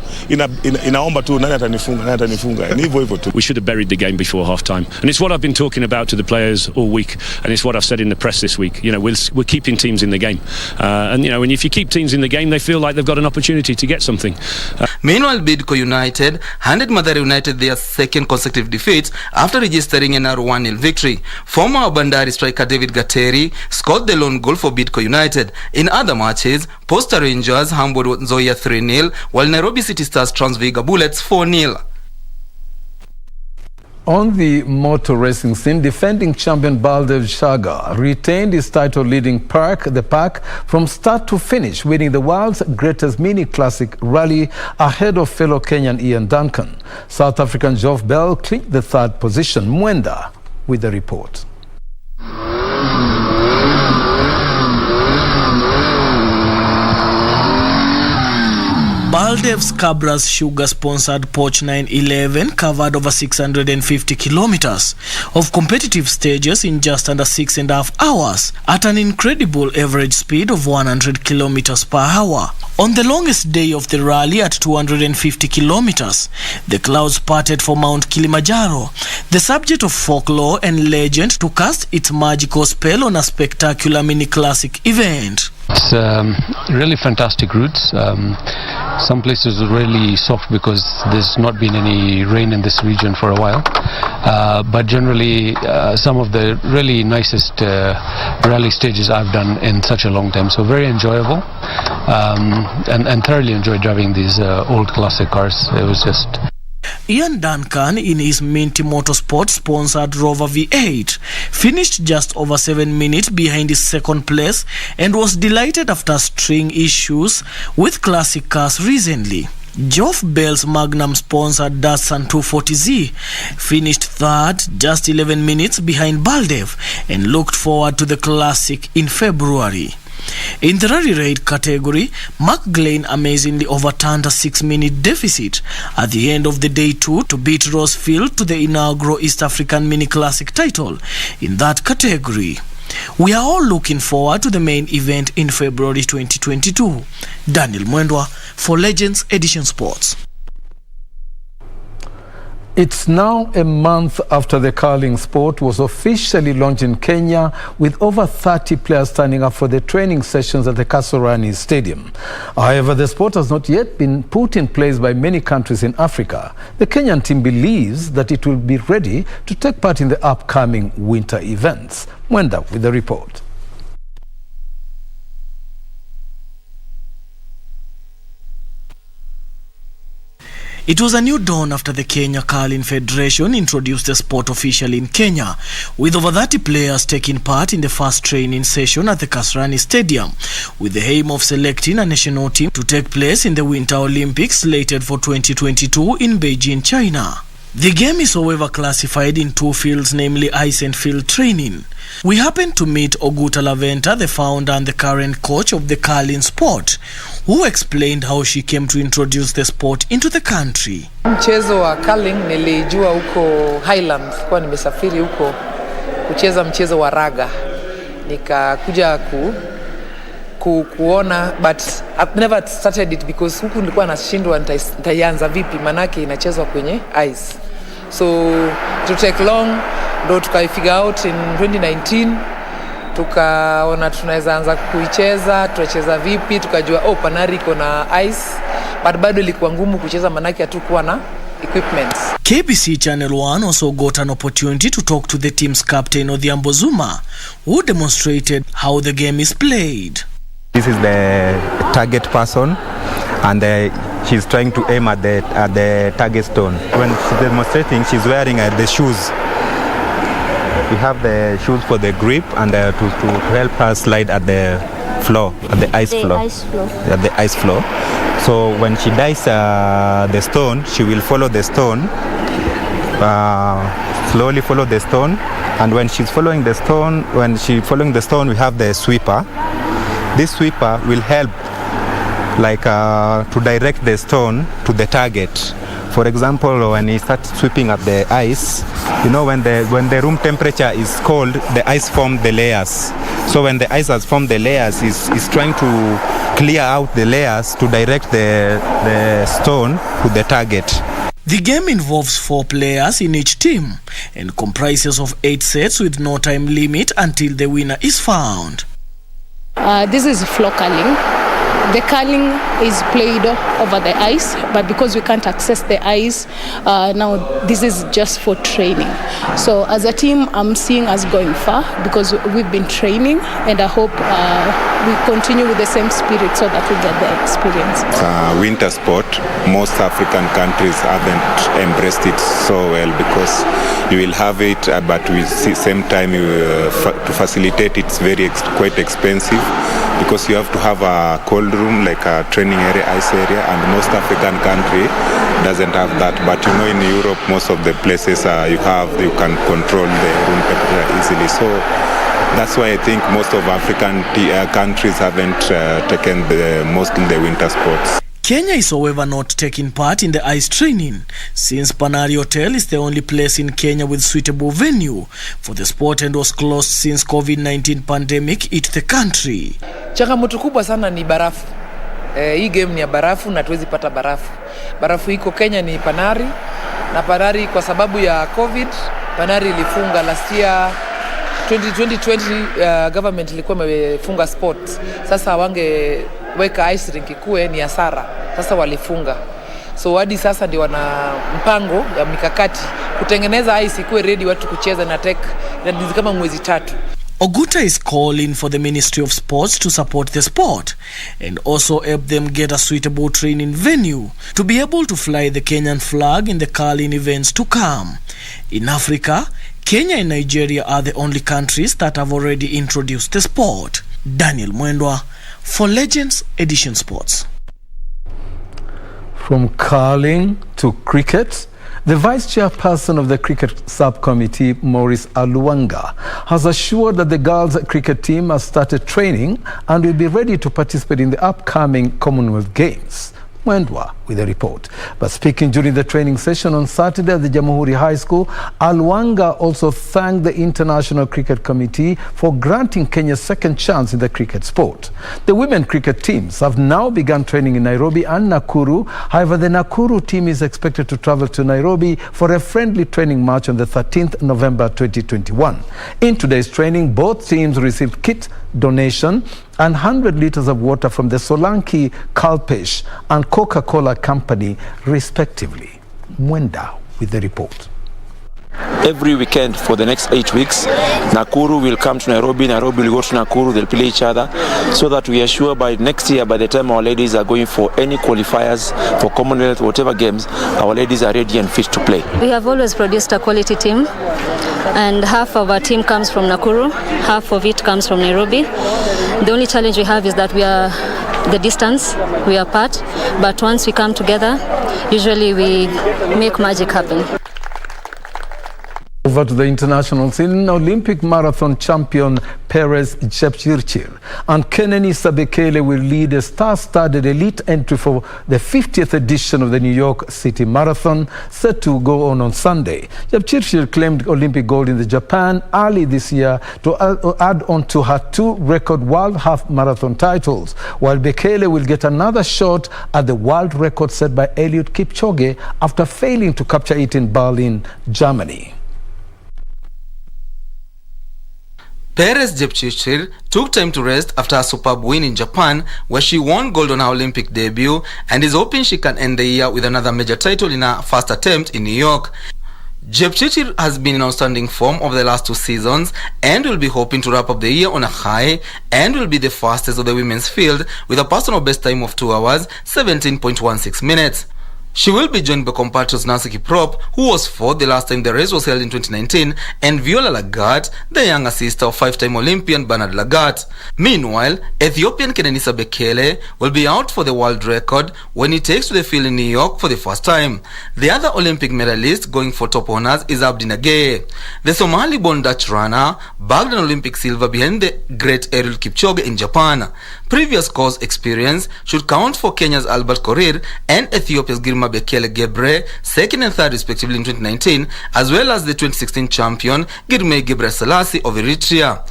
[SPEAKER 17] inaomba tu nani atanifunga. Ni hivyo tu.
[SPEAKER 18] We should have buried the game before half time, and it's what I've been talking about to the players all week, and it's what I've said in the press this week. You know, we're keeping teams in the game, and you know, and if you keep teams in the game, they feel like they've got an opportunity to get something.
[SPEAKER 16] Meanwhile, Bidco United handed Mathare United their second consecutive defeat after registering a narrow 1-0 victory. Former Bandari striker David Gateri scored the lone goal for Bidco United. In other matches, Posta Rangers humbled Nzoia 3-0, while Nairobi City Stars trounced Vihiga Bullets 4-0.
[SPEAKER 15] On the motor racing scene, defending champion Baldev Shaga retained his title leading the pack from start to finish, winning the world's greatest mini classic rally ahead of fellow Kenyan Ian Duncan. South African Geoff Bell clinched the third position. Mwenda with the report.
[SPEAKER 24] Baldev's Cabra's sugar-sponsored Porsche 911 covered over 650 kilometers of competitive stages in just under 6.5 hours at an incredible average speed of 100 kilometers per hour. On the longest day of the rally at 250 kilometers, the clouds parted for Mount Kilimanjaro, the subject of folklore and legend, to cast its magical spell on a spectacular mini-classic event.
[SPEAKER 19] It's really fantastic routes. Some places are really soft because there's not been any rain in this region for a while. But generally, some of the really nicest rally stages I've done in such a long time. So very enjoyable, and thoroughly enjoyed driving these old classic cars. It was just...
[SPEAKER 24] Ian Duncan, in his Minty Motorsport-sponsored Rover V8, finished just over 7 minutes behind his second place and was delighted after string issues with classic cars recently. Geoff Bell's Magnum-sponsored Datsun 240Z finished third, just 11 minutes behind Baldev, and looked forward to the classic in February. In the rally raid category, Mark Glenn amazingly overturned a 6-minute deficit at the end of the day 2 to beat Rosefield to the inaugural East African Mini Classic title in that category. We are all looking forward to the main event in February 2022. Daniel Mwendwa for Legends Edition Sports.
[SPEAKER 15] It's now a month after the curling sport was officially launched in Kenya, with over 30 players turning up for the training sessions at the Kasavuli Stadium. However, the sport has not yet been put in place by many countries in Africa. The Kenyan team believes that it will be ready to take part in the upcoming winter events. Mwenda with the report.
[SPEAKER 24] It was a new dawn after the Kenya Curling Federation introduced the sport officially in Kenya, with over 30 players taking part in the first training session at the Kasarani Stadium, with the aim of selecting a national team to take place in the Winter Olympics slated for 2022 in Beijing, China. The game is, however, classified in two fields, namely ice and field training. We happened to meet Oguta Laventa, the founder and the current coach of the curling sport, who explained how she came to introduce the sport into the country.
[SPEAKER 20] Mchezo wa curling nilijua huko Highlands, kwa nimesafiri huko kucheza mchezo wa raga. Nikakuja kuona, but I've never started it because huku nilikuwa nashindwa nitaianza vipi, manake inachezwa kwenye ice. So to take long, ndo tukafigure out in 2019, tukaona tunaweza anza kuicheza, tutacheza vipi, tukajua Panari iko na ice, but bado ilikuwa ngumu kucheza manake hatukuwa na equipment.
[SPEAKER 24] KBC Channel 1 also got an opportunity to talk to the team's captain Odhiambo Zuma, who demonstrated how the game is played.
[SPEAKER 21] This is the target person, and she's trying to aim at the target stone. When she's demonstrating, she's wearing the shoes. We have the shoes for the grip and to help her slide at the floor, at the ice floor. At the ice floor. So when she dives the stone, she will follow the stone, slowly follow the stone, and when she's following the stone, we have the sweeper. This sweeper will help to direct the stone to the target. For example, when he starts sweeping up the ice, you know, when the room temperature is cold, the ice forms the layers. So when the ice has formed the layers, is trying to clear out the layers to direct the stone to the target.
[SPEAKER 24] The game involves 4 players in each team and comprises of 8 sets with no time limit until the winner is found.
[SPEAKER 22] This is floor curling. The curling is played over the ice, but because we can't access the ice, now this is just for training. So as a team, I'm seeing us going far because we've been training, and I hope we continue with the same spirit so that we get the experience.
[SPEAKER 21] It's a winter sport. Most African countries haven't embraced it so well because you will have it, but at the same time, to facilitate it's quite expensive because you have to have a cold room, like a training area, ice area, and most African country doesn't have that. But you know, in Europe, most of the places you can control the room temperature easily. So that's why I think most of African countries haven't taken mostly the winter sports.
[SPEAKER 24] Kenya is, however, not taking part in the ice training, since Panari Hotel is the only place in Kenya with suitable venue for the sport and was closed since COVID-19 pandemic hit the country.
[SPEAKER 20] Changamoto kubwa sana ni barafu. Hii game ni ya barafu na tuwezi pata barafu. Barafu iko Kenya ni Panari, na Panari kwa sababu ya COVID, Panari ilifunga last year 2020 government ilikuwa imefunga sports. Sasa wangeweka ice rink ikuwe ni hasara. Sasa walifunga. So hadi sasa ndio wana mpango ya mikakati kutengeneza ice ikuwe ready watu kucheza na tech na kama mwezi 3.
[SPEAKER 24] Oguta is calling for the Ministry of Sports to support the sport and also help them get a suitable training venue to be able to fly the Kenyan flag in the curling events to come. In Africa, Kenya and Nigeria are the only countries that have already introduced the sport. Daniel Mwendwa for Legends Edition Sports.
[SPEAKER 15] From curling to cricket, the Vice Chairperson of the Cricket Subcommittee, Maurice Aluanga, has assured that the girls' cricket team has started training and will be ready to participate in the upcoming Commonwealth Games. Mwendwa with a report. But speaking during the training session on Saturday at the Jamhuri High School, Aluanga also thanked the International Cricket Committee for granting Kenya a second chance in the cricket sport. The women cricket teams have now begun training in Nairobi and Nakuru. However, the Nakuru team is expected to travel to Nairobi for a friendly training match on the 13th November 2021. In today's training, both teams received kit donation and 100 liters of water from the Solanki, Kalpesh and Coca-Cola company, respectively. Mwenda with the report.
[SPEAKER 1] Every weekend for the next 8 weeks, Nakuru will come to Nairobi, Nairobi will go to Nakuru, they'll play each other, so that we are sure by next year, by the time our ladies are going for any qualifiers for Commonwealth, whatever games, our ladies are ready and fit to play.
[SPEAKER 2] We have always produced a quality team, and half of our team comes from Nakuru, half of it comes from Nairobi. The only challenge we have is that we are the distance, we are apart, but once we come together, usually we make magic happen.
[SPEAKER 15] Over to the international scene, Olympic marathon champion Perez Jepchirchir and Keneni Sabekele will lead a star-studded elite entry for the 50th edition of the New York City Marathon, set to go on Sunday. Jepchirchir claimed Olympic gold in the Japan early this year to add on to her 2 record world half marathon titles, while Bekele will get another shot at the world record set by Eliud Kipchoge after failing to capture it in Berlin, Germany.
[SPEAKER 16] Perez Jepchirchir took time to rest after a superb win in Japan, where she won gold on her Olympic debut and is hoping she can end the year with another major title in her first attempt in New York. Jepchirchir has been in outstanding form over the last 2 seasons and will be hoping to wrap up the year on a high, and will be the fastest of the women's field with a personal best time of 2 hours, 17.16 minutes. She will be joined by compatriots Nancy Kiprop, who was 4th the last time the race was held in 2019, and Viola Lagat, the younger sister of 5-time Olympian Bernard Lagat. Meanwhile, Ethiopian Kenenisa Bekele will be out for the world record when he takes to the field in New York for the first time. The other Olympic medalist going for top honors is Abdi Nageye. The Somali-born Dutch runner bagged an Olympic silver behind the great Eliud Kipchoge in Japan. Previous course experience should count for Kenya's Albert Korir and Ethiopia's Girma Bekele Gebre, 2nd and 3rd respectively in 2019, as well as the 2016 champion Girmay Gebre Selassie of Eritrea.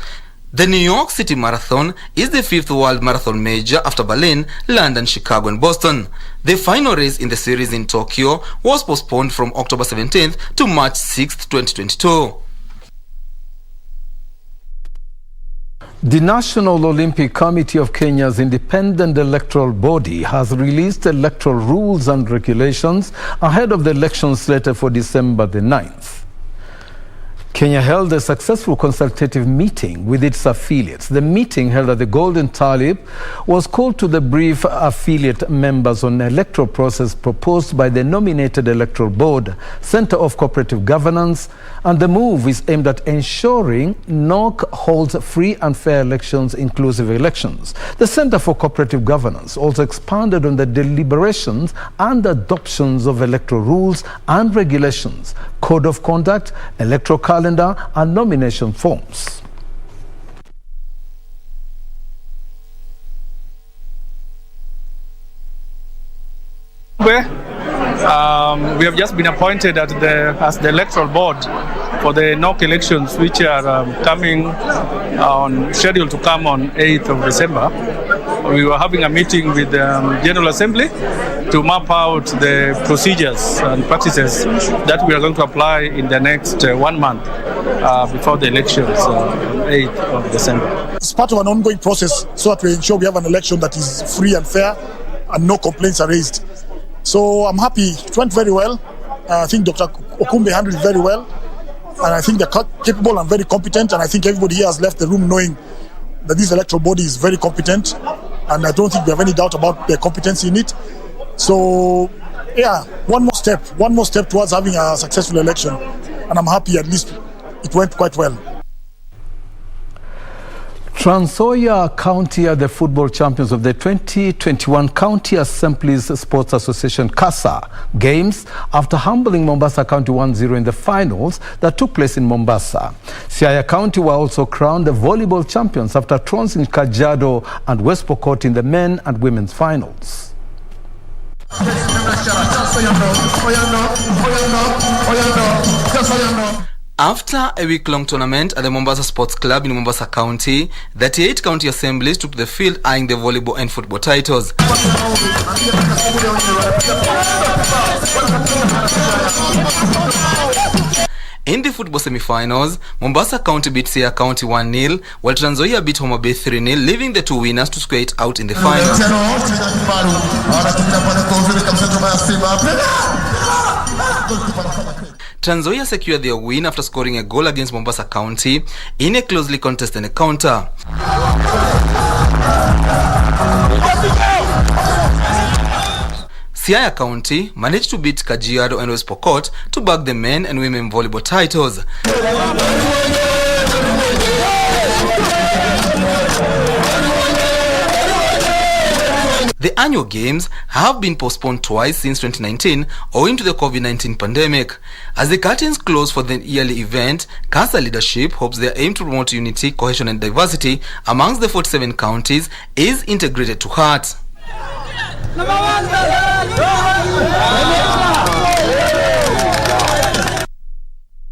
[SPEAKER 16] The New York City Marathon is the 5th world marathon major after Berlin, London, Chicago and Boston. The final race in the series in Tokyo was postponed from October 17th to March 6th, 2022.
[SPEAKER 15] The National Olympic Committee of Kenya's independent electoral body has released electoral rules and regulations ahead of the election slated for December the 9th. Kenya held a successful consultative meeting with its affiliates. The meeting, held at the Golden Tulip, was called to the brief affiliate members on the electoral process proposed by the nominated Electoral Board, Center of Cooperative Governance, and the move is aimed at ensuring NOC holds free and fair elections, inclusive elections. The Center for Cooperative Governance also expanded on the deliberations and adoptions of electoral rules and regulations, code of conduct, electoral calendar, and nomination forms.
[SPEAKER 4] We have just been appointed as the electoral board for the NOC elections, which are scheduled to come on 8th of December. We were having a meeting with the General Assembly to map out the procedures and practices that we are going to apply in the next 1 month. before the elections, 8th of December.
[SPEAKER 7] It's part of an ongoing process so that we ensure we have an election that is free and fair and no complaints are raised. So I'm happy. It went very well. I think Dr. Okumbe handled it very well. And I think they're capable and very competent. And I think everybody here has left the room knowing that this electoral body is very competent. And I don't think we have any doubt about their competency in it. So, yeah, one more step towards having a successful election. And I'm happy at least it went quite well.
[SPEAKER 15] Trans Nzoia County are the football champions of the 2021 County Assemblies Sports Association CASA games after humbling Mombasa County 1-0 in the finals that took place in Mombasa. Siaya County were also crowned the volleyball champions after trouncing Kajiado and West Pokot in the men and women's finals.
[SPEAKER 16] After a week-long tournament at the Mombasa Sports Club in Mombasa County, 38 county assemblies took the field eyeing the volleyball and football titles. In the football semi-finals, Mombasa County beat Siaya County 1-0, while Trans Nzoia beat Homa Bay 3-0, leaving the two winners to square it out in the finals. Trans Nzoia secured their win after scoring a goal against Mombasa County in a closely contested encounter. Siaya County managed to beat Kajiado and West Pokot to bag the men and women volleyball titles. The annual games have been postponed twice since 2019 owing to the COVID-19 pandemic. As the curtains close for the yearly event, CASA leadership hopes their aim to promote unity, cohesion and diversity amongst the 47 counties is integrated to heart.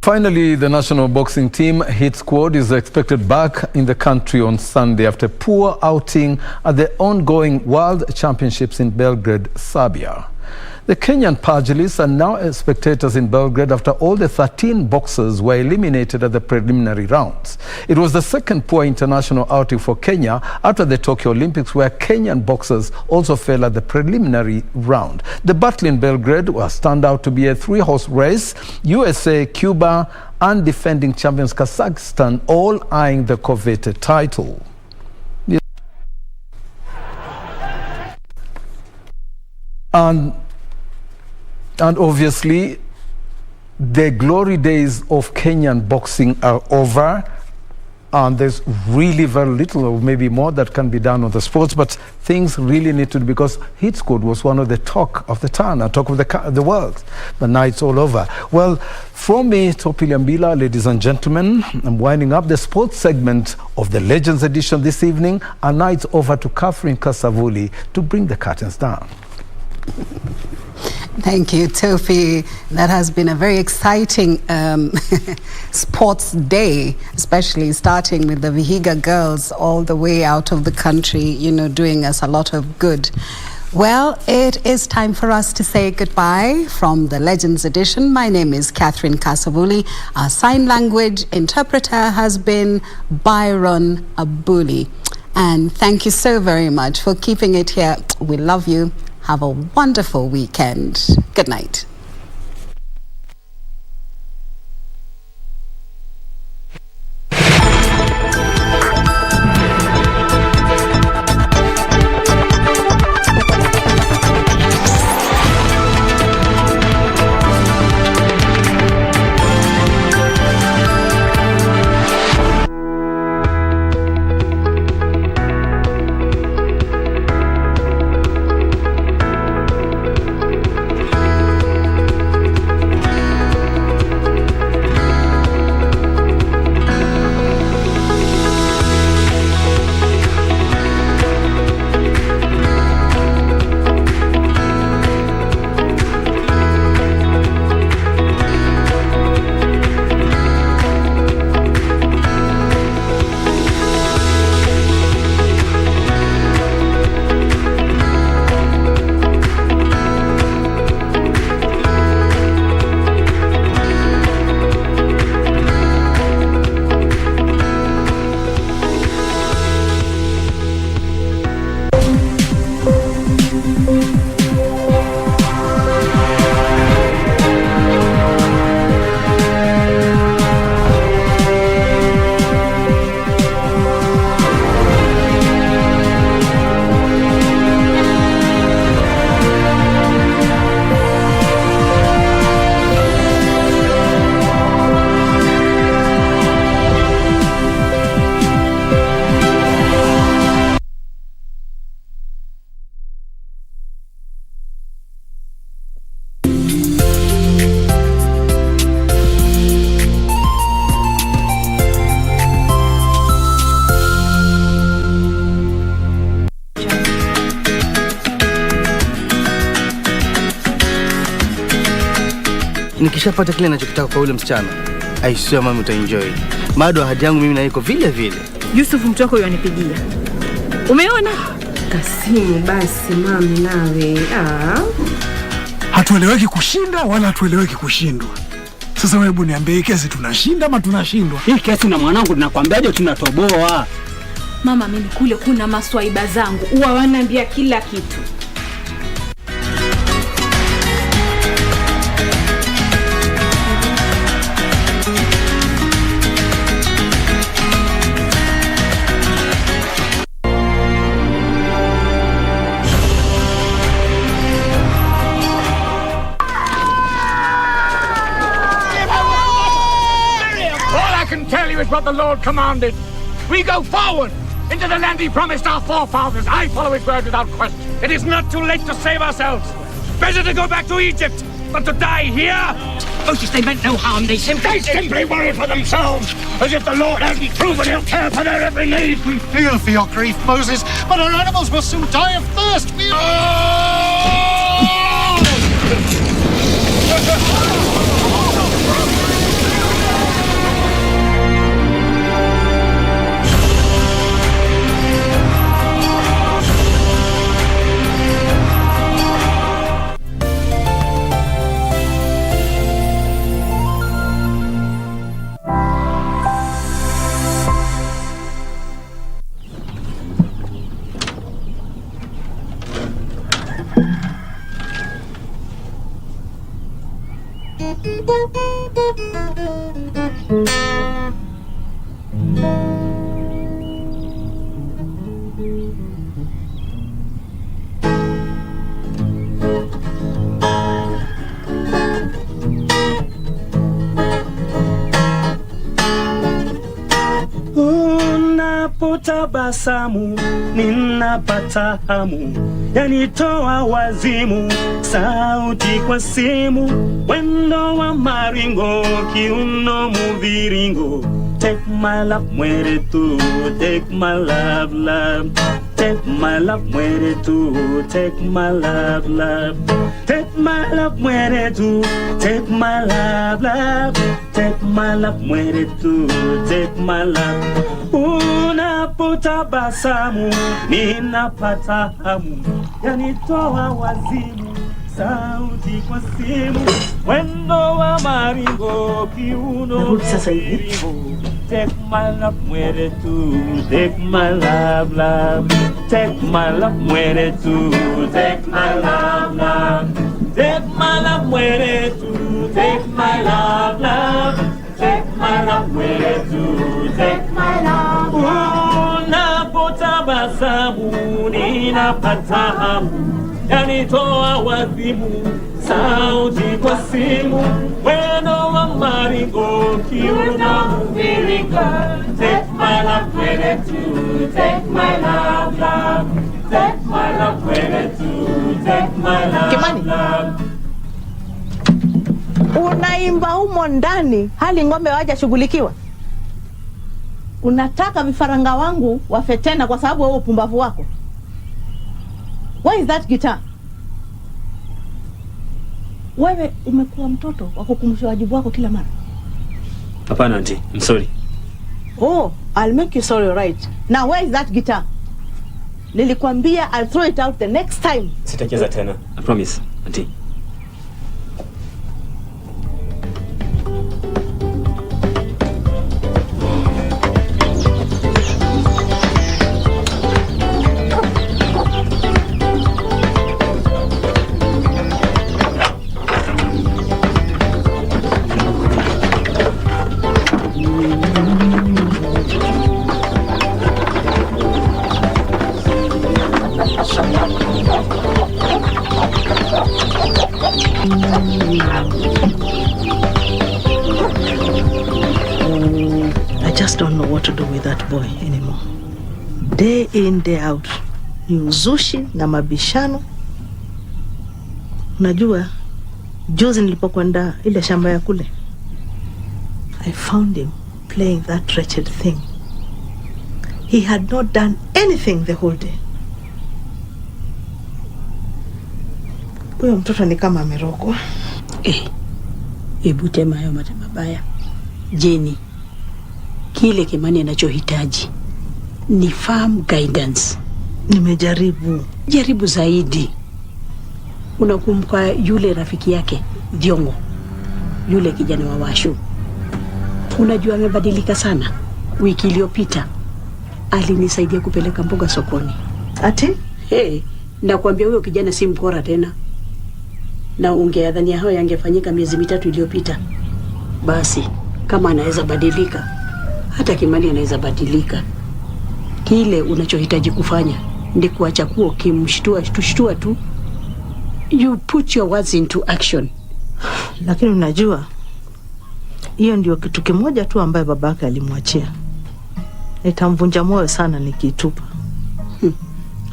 [SPEAKER 15] Finally, the national boxing team hit squad is expected back in the country on Sunday after a poor outing at the ongoing World Championships in Belgrade, Serbia. The Kenyan pugilists are now spectators in Belgrade after all the 13 boxers were eliminated at the preliminary rounds. It was the second poor international outing for Kenya after the Tokyo Olympics, where Kenyan boxers also fell at the preliminary round. The battle in Belgrade was turned out to be a three-horse race. USA, Cuba, and defending champions Kazakhstan all eyeing the coveted title. And obviously, the glory days of Kenyan boxing are over, and there's really very little or maybe more that can be done on the sports, but things really need to, because hit squad was one of the talk of the town, a talk of the world, but now it's all over. Well, from me, Topi Liambila, ladies and gentlemen, I'm winding up the sports segment of the Legends edition this evening, and now it's over to Catherine Kasavuli to bring the curtains down.
[SPEAKER 5] Thank you, Tofi. That has been a very exciting sports day, especially starting with the Vihiga girls all the way out of the country, you know, doing us a lot of good. Well, it is time for us to say goodbye from the Legends edition. My name is Catherine Kasavuli. Our sign language interpreter has been Byron Abuli. And thank you so very much for keeping it here. We love you. Have a wonderful weekend. Good night.
[SPEAKER 3] nikishapata kile ninachotaka kwa ule msichana, I swear mami utaenjoy. Bado haja yangu mimi na iko vile vile.
[SPEAKER 8] Yusuf mtu wako yanipigia. Umeona? Kasimu basi mami nawe.
[SPEAKER 9] Hatueleweki kushinda wala hatueleweki kushindwa. Sasa wewe niambie, hii kesi tunashinda ama tunashindwa?
[SPEAKER 23] Hii kesi na mwanangu tunakwambiaje tunatoboa.
[SPEAKER 8] Mama mimi kule kuna maswaiba zangu. Huwa wananiambia kila kitu.
[SPEAKER 25] Tell you is what the Lord commanded. We go forward into the land he promised our forefathers. I follow his word without question. It is not too late to save ourselves. Better to go back to Egypt than to die here.
[SPEAKER 26] Moses, they meant no harm. They simply
[SPEAKER 25] worry for themselves, as if the Lord hasn't proven he'll care for their every need.
[SPEAKER 9] We feel for your grief, Moses, but our animals will soon die of thirst.
[SPEAKER 27] Unapotabasamu ninapata hamu, yanitoa wazimu, sauti kwa simu, wendo wa maringo, kiuno muviringo. Take my love, muere tu, take my love, love. Take my love, muere tu, take my love, love. Take my love, muere tu, take my love, love. Take my love, muere tu, take my love. Unapotabasamu ninapata hamu, yanitoa wazimu, sauti kwa simu, wendo wa maringo, kiuno muviringo. Take my love, muere tu, take my love, love. Take my love, muere tu, take my love, love. Take my love, muere tu, take my love, love. Take my love, muere tu, take my love, love. Unapotabasamu ninapata hamu, yanitoa wazimu, sauti kwa simu, wendo wa maringo, kiuno muviringo. Take my love, muere tu, take my love, love. Take my love, muere tu, take my love, love.
[SPEAKER 28] Unaimba humo ndani hali ng'ombe hawajashughulikiwa. Unataka vifaranga wangu wafe tena kwa sababu wewe upumbavu wako. Why is that guitar? Wewe umekuwa mtoto wa kukumbusha wajibu wako kila mara.
[SPEAKER 27] Hapana auntie, I'm sorry.
[SPEAKER 28] Oh, I'll make you sorry, right? Now where is that guitar? Nilikwambia I'll throw it out the next time.
[SPEAKER 27] Sitacheza tena. I promise, auntie.
[SPEAKER 28] I just don't know what to do with that boy anymore. Day in, day out. Ni uzushi na mabishano. Unajua, juzi nilipokwenda ile shamba ya kule, I found him playing that wretched thing. He had not done anything the whole day. Huyo mtoto ni kama amerogwa.
[SPEAKER 6] Hebu tema hayo mate mabaya. Jenny, kile Kimani anachohitaji ni firm guidance.
[SPEAKER 28] Nimejaribu.
[SPEAKER 6] Jaribu zaidi. Unakumbuka yule rafiki yake Dhiongo, yule kijana wa Washu? Unajua amebadilika sana. Wiki iliyopita alinisaidia kupeleka mboga sokoni.
[SPEAKER 28] Ati?
[SPEAKER 6] Nakwambia huyo kijana si mkora tena. Na ungeadhania hayo yangefanyika miezi 3 iliyopita. Basi kama anaweza badilika, hata Kimani anaweza badilika. Kile unachohitaji kufanya ni kuacha kuwa kimshtua tu. You put your words into action.
[SPEAKER 28] Lakini unajua, hiyo ndio kitu kimoja tu ambaye babake alimwachia. Nitamvunja moyo sana nikitupa.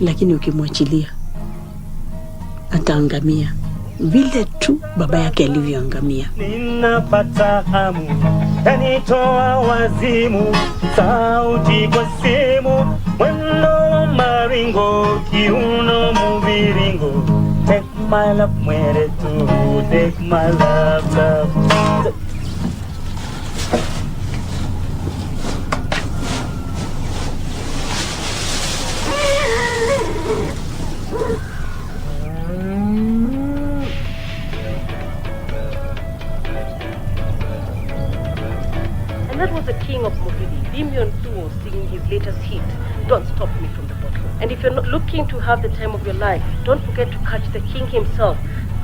[SPEAKER 6] Lakini ukimwachilia ataangamia vile tu baba yake alivyoangamia.
[SPEAKER 27] Ninapata hamu yanitoa wazimu, sauti kwa simu, mwendo maringo, kiuno muviringo. Take my love mwere tu, take my love.
[SPEAKER 10] And that was the king of Mugidi, Dimion Thuo, singing his latest hit, Don't Stop Me From The Bottle. And if you're not looking to have the time of your life, don't forget to catch the king himself,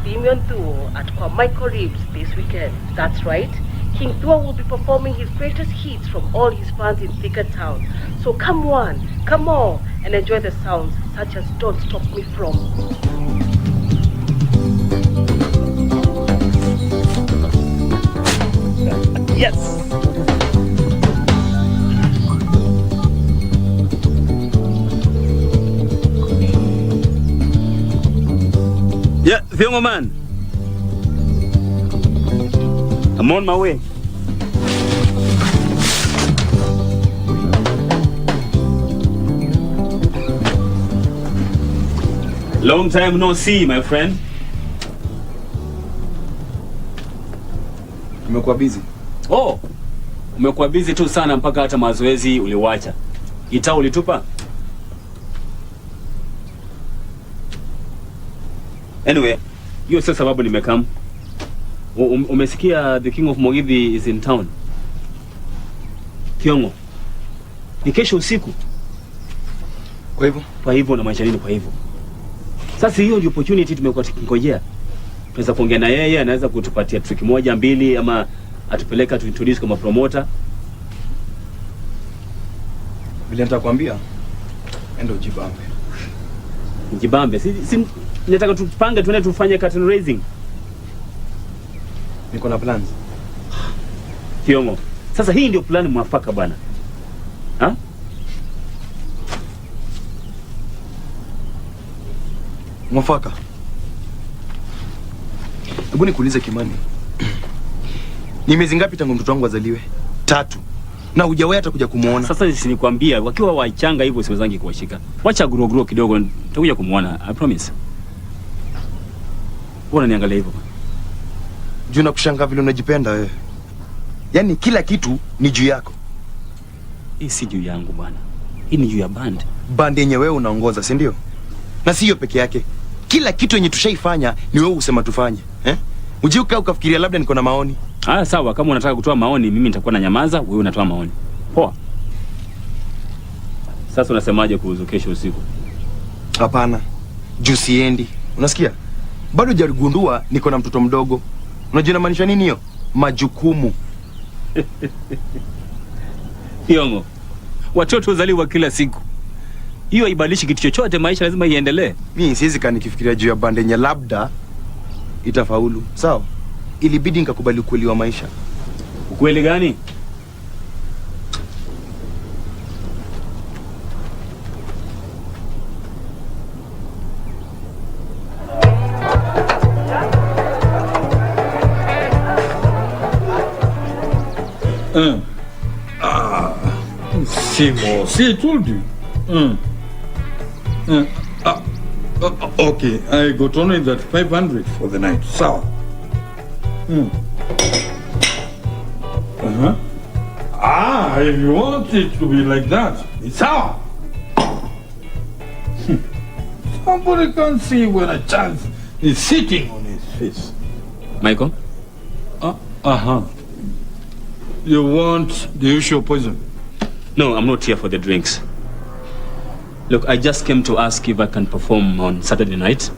[SPEAKER 10] Dimion Thuo, at Kwa Michael Reeves this weekend. That's right, King Thuo will be performing his greatest hits from all his fans in Thika Town. So come on, and enjoy the sounds such as Don't Stop Me From.
[SPEAKER 27] Yes! Yeah, Thiongo man. I'm on my way. Long time no see, my friend.
[SPEAKER 11] Umekuwa busy?
[SPEAKER 27] Oh, umekuwa busy tu sana mpaka hata mazoezi uliwacha. Gitaa ulitupa? Anyway, hiyo sio sababu nimekam. Umesikia the king of Mogidhi is in town? Thiongo, ni kesho usiku. Kwa hivyo unamaanisha nini kwa hivyo? Sasa hiyo ndio opportunity tumekuwa tukingojea. Tunaweza kuongea na yeye, anaweza kutupatia trick moja mbili, ama atupeleka tu introduce kama promoter.
[SPEAKER 11] Vile nitakwambia, enda ujibambe.
[SPEAKER 27] Ujibambe? Si nataka tupange tuende tufanye curtain raising.
[SPEAKER 11] Niko na plans.
[SPEAKER 27] Thiongo, sasa hii ndio plan mwafaka bwana. Ha?
[SPEAKER 11] Mwafaka. Hebu nikuulize Kimani. Ni miezi ngapi tangu mtoto wangu azaliwe? 3. Na hujawahi hata kuja kumuona.
[SPEAKER 27] Sasa sinikwambia wakiwa wachanga hivyo siwezangi kuwashika. Wacha grow kidogo nitakuja kumuona, I promise. Bora niangalie hivyo.
[SPEAKER 11] Juu na kushanga vile unajipenda wewe. Yaani kila kitu ni juu yako.
[SPEAKER 27] Hii si juu yangu bwana. Hii ni juu ya band.
[SPEAKER 11] Band yenye wewe unaongoza, si ndio? Na si hiyo peke yake. Kila kitu yenye tushaifanya ni wewe usema tufanye, Ujiuka ukafikiria labda niko na maoni.
[SPEAKER 27] Sawa, kama unataka kutoa maoni mimi nitakuwa na nyamaza, wewe unatoa maoni. Poa. Sasa unasemaje kuhusu kesho usiku?
[SPEAKER 11] Hapana. Juu siendi. Unasikia? Bado hujagundua niko na mtoto mdogo. Unajua inamaanisha nini hiyo? Majukumu.
[SPEAKER 27] Thiongo, watoto wazaliwa kila siku. Hiyo haibadilishi kitu chochote, maisha lazima iendelee.
[SPEAKER 11] Mimi siwezi nikifikiria juu ya bande yenye labda itafaulu. Sawa? Ilibidi nikakubali ukweli wa maisha.
[SPEAKER 27] Ukweli gani?
[SPEAKER 9] Simo, see, I told you. Okay, I got only that 500 for the night. Sawa.
[SPEAKER 12] If you want it to be like that, it's how. Somebody can see when a chance is sitting on his face.
[SPEAKER 13] Michael?
[SPEAKER 12] You want the usual poison?
[SPEAKER 13] No, I'm not here for the drinks. Look, I just came to ask if I can perform on Saturday night.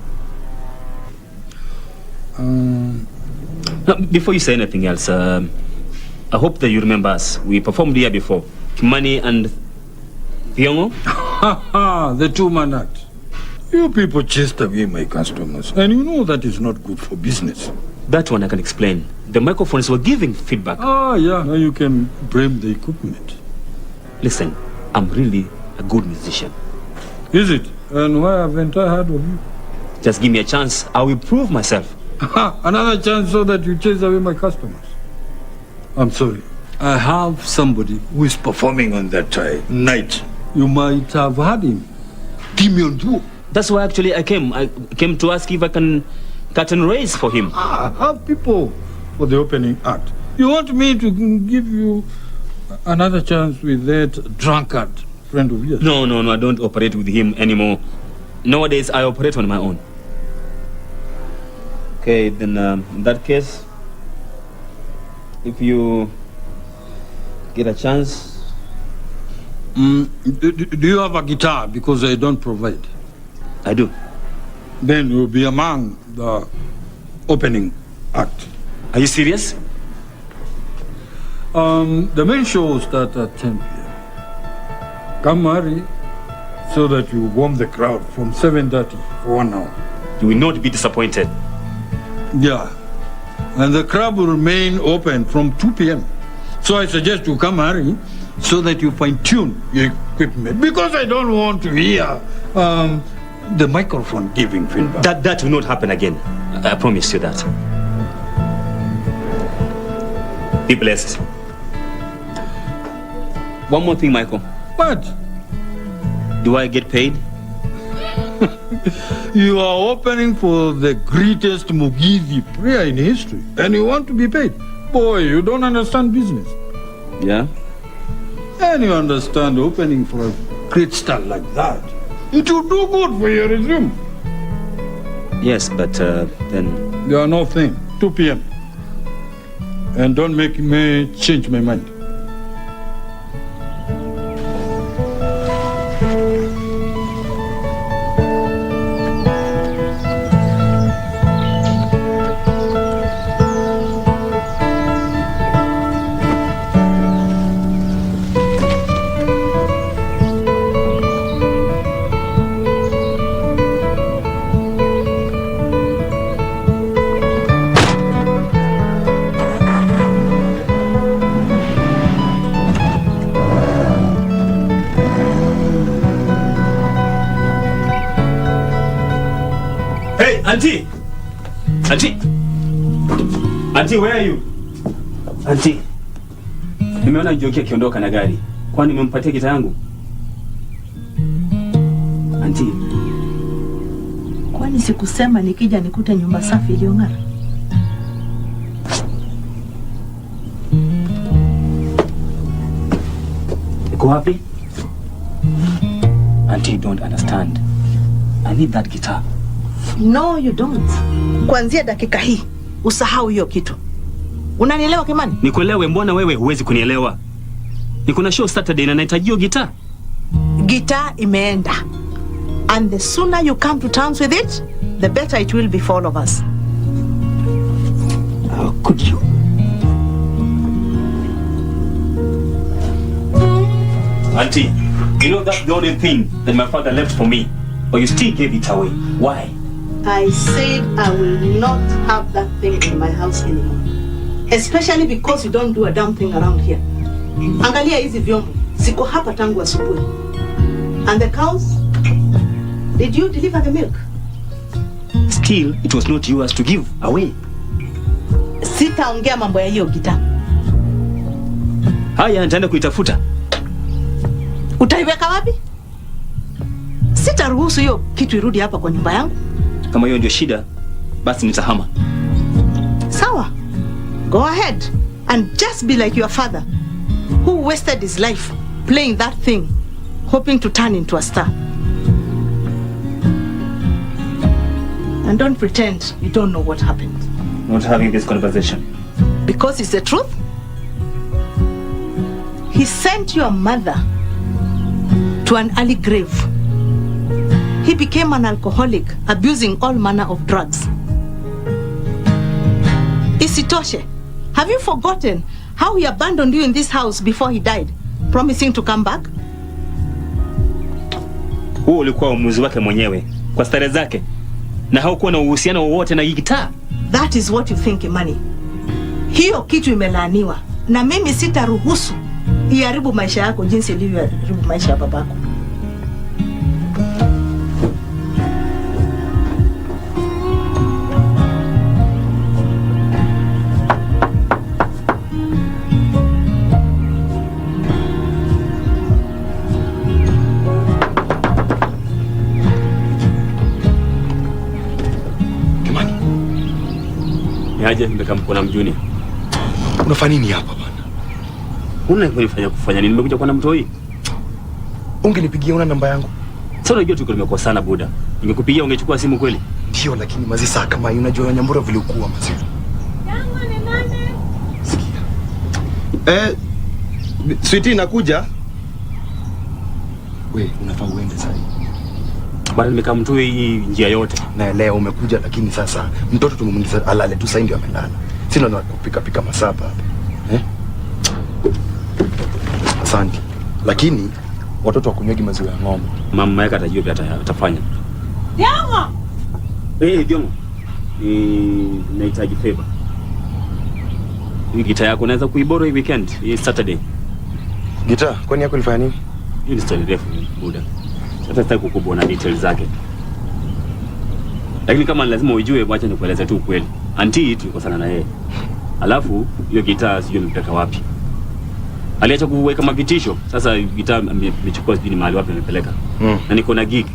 [SPEAKER 13] No, before you say anything else, I hope that you remember us. We performed here before. Kimani and Thiongo?
[SPEAKER 12] The two-man act. You people chased away my customers, and you know that is not good for business.
[SPEAKER 13] That one I can explain. The microphones were giving feedback.
[SPEAKER 12] Yeah, now you can blame the equipment.
[SPEAKER 13] Listen, I'm really a good musician.
[SPEAKER 12] Is it? And why haven't I heard of you?
[SPEAKER 13] Just give me a chance. I will prove myself.
[SPEAKER 12] Another chance so that you chase away my customers. I'm sorry. I have somebody who is performing on that night. You might have heard him. Dimion Duo.
[SPEAKER 13] That's why actually I came. I came to ask if I can cut and raise for him.
[SPEAKER 12] I have people for the opening act. You want me to give you another chance with that drunkard friend of yours?
[SPEAKER 13] No, I don't operate with him anymore. Nowadays, I operate on my own. Okay, then in that case, if you get a chance...
[SPEAKER 12] Do you have a guitar? Because I don't provide.
[SPEAKER 13] I do.
[SPEAKER 12] Then you'll be among the opening act.
[SPEAKER 13] Are you serious?
[SPEAKER 12] The main show will start at 10 p.m. Come early so that you warm the crowd from 7:30 for 1 hour.
[SPEAKER 13] You will not be disappointed.
[SPEAKER 12] Yeah. And the club will remain open from 2 p.m. So I suggest you come early so that you fine-tune your equipment. Because I don't want to hear the microphone giving feedback.
[SPEAKER 13] That will not happen again. I promise you that. Be blessed. One more thing, Michael.
[SPEAKER 12] What?
[SPEAKER 13] Do I get paid?
[SPEAKER 12] You are opening for the greatest Mugithi prayer in history, and you want to be paid. Boy, you don't understand business.
[SPEAKER 13] Yeah?
[SPEAKER 12] And you understand opening for a great star like that. It will do good for your resume.
[SPEAKER 13] Yes, but then...
[SPEAKER 12] There are no thing. 2 p.m. And don't make me change my mind.
[SPEAKER 13] Auntie! Auntie! Auntie, where are you? Auntie. Nimeona Njoki akiondoka na gari. Kwani nimempatia gitaa yangu? Auntie.
[SPEAKER 28] Kwani sikusema nikija nikute nyumba safi iliyong'ara?
[SPEAKER 13] Iko wapi? Auntie, you don't understand. I need that guitar.
[SPEAKER 28] No, you don't. Kuanzia dakika hii, usahau hiyo kitu. Unanielewa Kimani?
[SPEAKER 13] Nikuelewe, mbona wewe huwezi kunielewa? Niko na show Saturday na nahitaji hiyo gitaa.
[SPEAKER 28] Gitaa imeenda. And the sooner you come to terms with it, the better it will be for all of us.
[SPEAKER 13] How could you? Auntie, you know that's the only thing that my father left for me, but you still gave it away. Why?
[SPEAKER 28] I said I will not have that thing in my house anymore. Especially because you don't do a damn thing around here. Angalia hizi vyombo. Siko hapa tangu asubuhi. And the cows? Did you deliver the milk?
[SPEAKER 13] Still, it was not yours to give away.
[SPEAKER 28] Sitaongea mambo ya hiyo gitaa.
[SPEAKER 13] Haya, nitaenda kuitafuta.
[SPEAKER 28] Utaiweka wapi? Sitaruhusu hiyo kitu irudi hapa kwa nyumba yangu.
[SPEAKER 13] Kama hiyo ndio shida, basi nitahama.
[SPEAKER 28] Sawa. Go ahead and just be like your father, who wasted his life playing that thing, hoping to turn into a star. And don't pretend you don't know what happened.
[SPEAKER 13] Not having this conversation.
[SPEAKER 28] Because it's the truth. He sent your mother to an early grave. He became an alcoholic, abusing all manner of drugs. Isitoshe, have you forgotten how he abandoned you in this house before he died, promising to come back?
[SPEAKER 13] Huo ulikuwa uamuzi wake mwenyewe kwa starehe zake na haukuwa na uhusiano wowote na gitaa.
[SPEAKER 28] That is what you think, Imani. Hiyo kitu imelaaniwa na mimi sitaruhusu iharibu maisha yako jinsi ilivyoharibu maisha ya babako.
[SPEAKER 13] Niaje nimekamkona mjuni.
[SPEAKER 11] Unafanya nini hapa bwana?
[SPEAKER 13] Unanifanya kufanya nini? Nimekuja kwa mtoi.
[SPEAKER 11] Ungenipigia una namba yangu.
[SPEAKER 13] Sasa unajua tuko nimekosana buda. Ningekupigia ungechukua simu kweli?
[SPEAKER 11] Ndio, lakini mazi saa kama hii unajua Nyambura vile ukua mazi.
[SPEAKER 28] Yangu ni nani?
[SPEAKER 11] Sikia. Sweetie nakuja. Wewe unafaa uende sasa.
[SPEAKER 13] Bado nimekamtoi hii njia yote.
[SPEAKER 11] Naelewa umekuja, lakini sasa mtoto tumemwingiza alale tu, sasa ndio amelala. Sina na kupika masapa hapa. Asante. Lakini watoto wakunywegi maziwa ya ng'ombe.
[SPEAKER 13] Mama yake atajua pia atafanya.
[SPEAKER 28] Diamo.
[SPEAKER 13] Diamo. Nahitaji favor. Hii gitaa yako naweza kuiboro hii weekend, hii Saturday.
[SPEAKER 11] Gitaa? Kwani yako ilifanya nini?
[SPEAKER 13] Hii ni story refu buda. Sasa sitaki kukubona details zake. Lakini kama lazima ujue, wacha nikueleze tu ukweli. Auntie tulikosana na yeye. Alafu hiyo gitaa sijui mpeka wapi. Aliacha kuweka mapitisho. Sasa gitaa amechukua sijui mahali wapi amepeleka. Na niko na gig.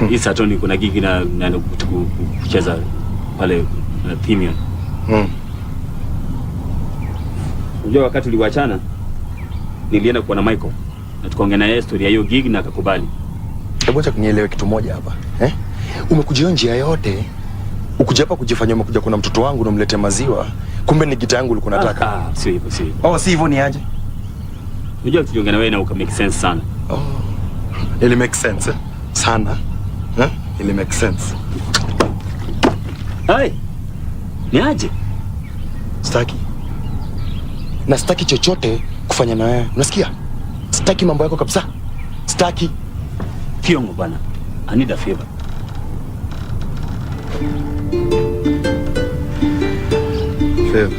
[SPEAKER 13] Hii Saturday niko na gig na naenda kucheza pale Premium. Unajua wakati uliwachana nilienda kuwa na Michael. Na tukaongea na yeye story ya hiyo gig na akakubali.
[SPEAKER 11] Hebu acha kunielewe kitu moja hapa. Umekuja njia yote. Ukuja hapa kujifanya umekuja kuna mtoto wangu unamletea maziwa. Kumbe ni gitaa yangu ulikuwa unataka.
[SPEAKER 13] Sio hivyo, sio hivyo.
[SPEAKER 11] Oh, si hivyo ni aje?
[SPEAKER 13] Unajua tuliongea na wewe na uka make sense sana.
[SPEAKER 11] Ili make sense sana. Ili make sense.
[SPEAKER 13] Hai. Ni aje?
[SPEAKER 11] Sitaki. Na sitaki chochote kufanya na wewe. Unasikia? Sitaki mambo yako kabisa. Sitaki.
[SPEAKER 13] Kiongo bana. I need a favor.
[SPEAKER 11] Favor.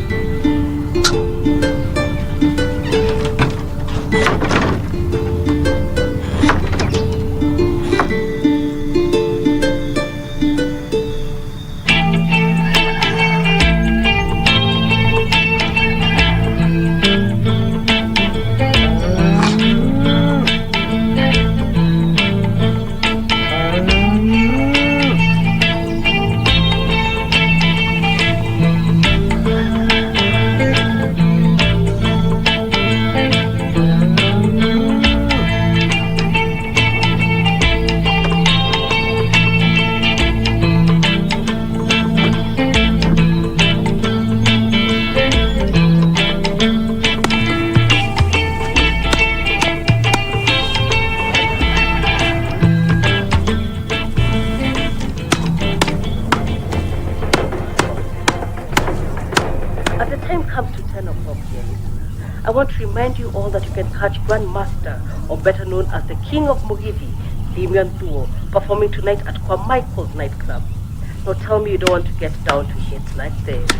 [SPEAKER 10] I want to remind you all that you can catch Grandmaster, or better known as the King of Mugithi, Damian Duo, performing tonight at Kwa Michael's nightclub. Now tell me you don't want to get down to hits like this.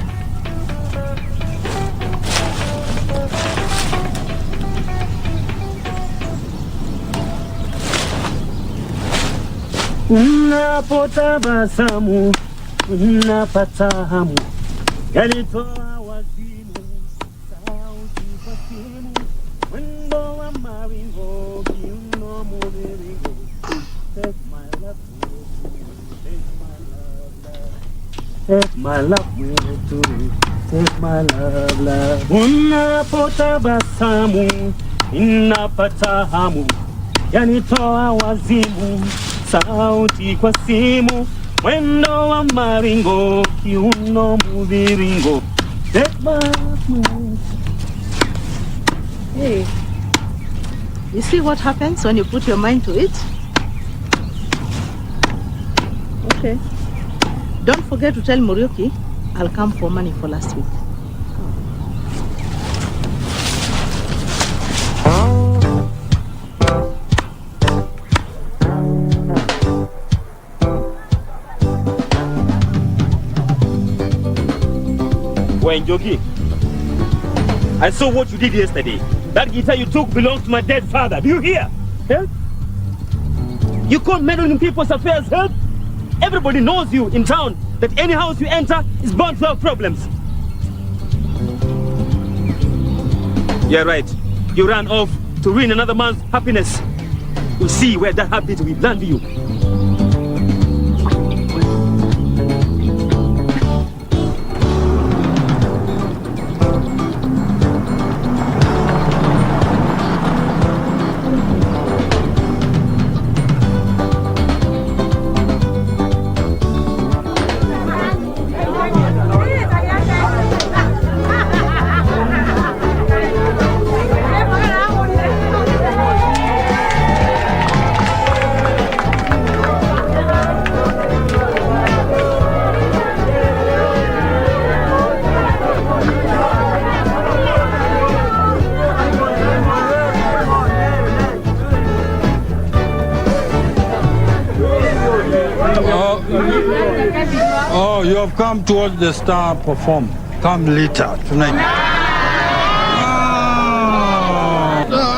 [SPEAKER 27] Unapotabasamu unapata hamu, yanitoa wazimu, sauti kwa simu, wendo wa mawingo, kiuno mviringo. Take my love, take my love, love. Take my love mwetu, take my love, love. Unapotabasamu, ninapata hamu, yanitoa wazimu, sauti kwa simu, mwendo wa maringo, kiuno mviringo. Take my love mwetu.
[SPEAKER 28] Hey, you see what happens when you put your mind to it? Okay. Don't forget to tell Muriuki I'll come for money for last week.
[SPEAKER 27] Wayne Jogi, I saw what you did yesterday. That guitar you took belongs to my dead father. Do you hear? Help? You can't meddle in people's affairs, help? Everybody knows you in town, that any house you enter is bound to have problems. Yeah, right. You ran off to ruin another man's happiness. We'll see where that habit will land you.
[SPEAKER 12] Oh, you have come to watch the star perform. Come later tonight.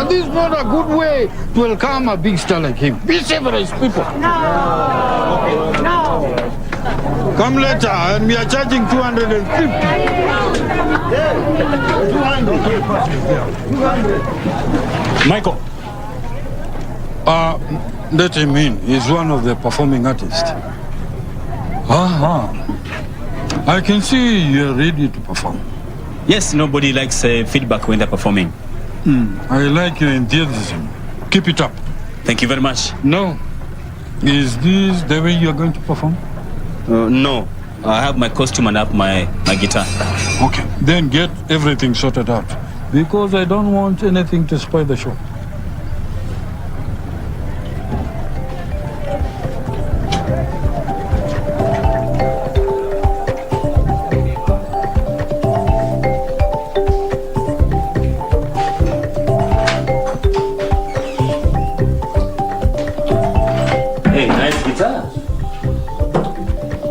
[SPEAKER 12] This is not a good way to welcome a big star like him. Be civilized, people.
[SPEAKER 28] No.
[SPEAKER 12] Come later, and we are charging 250. 200.
[SPEAKER 27] Michael.
[SPEAKER 12] Let him in. He's one of the performing artists. I can see you're ready to perform.
[SPEAKER 13] Yes, nobody likes feedback when they're performing.
[SPEAKER 12] I like your enthusiasm. Keep it up.
[SPEAKER 13] Thank you very much.
[SPEAKER 12] No. Is this the way you're going to perform?
[SPEAKER 13] No. I have my costume and I have my guitar.
[SPEAKER 12] Okay. Then get everything sorted out. Because I don't want anything to spoil the show.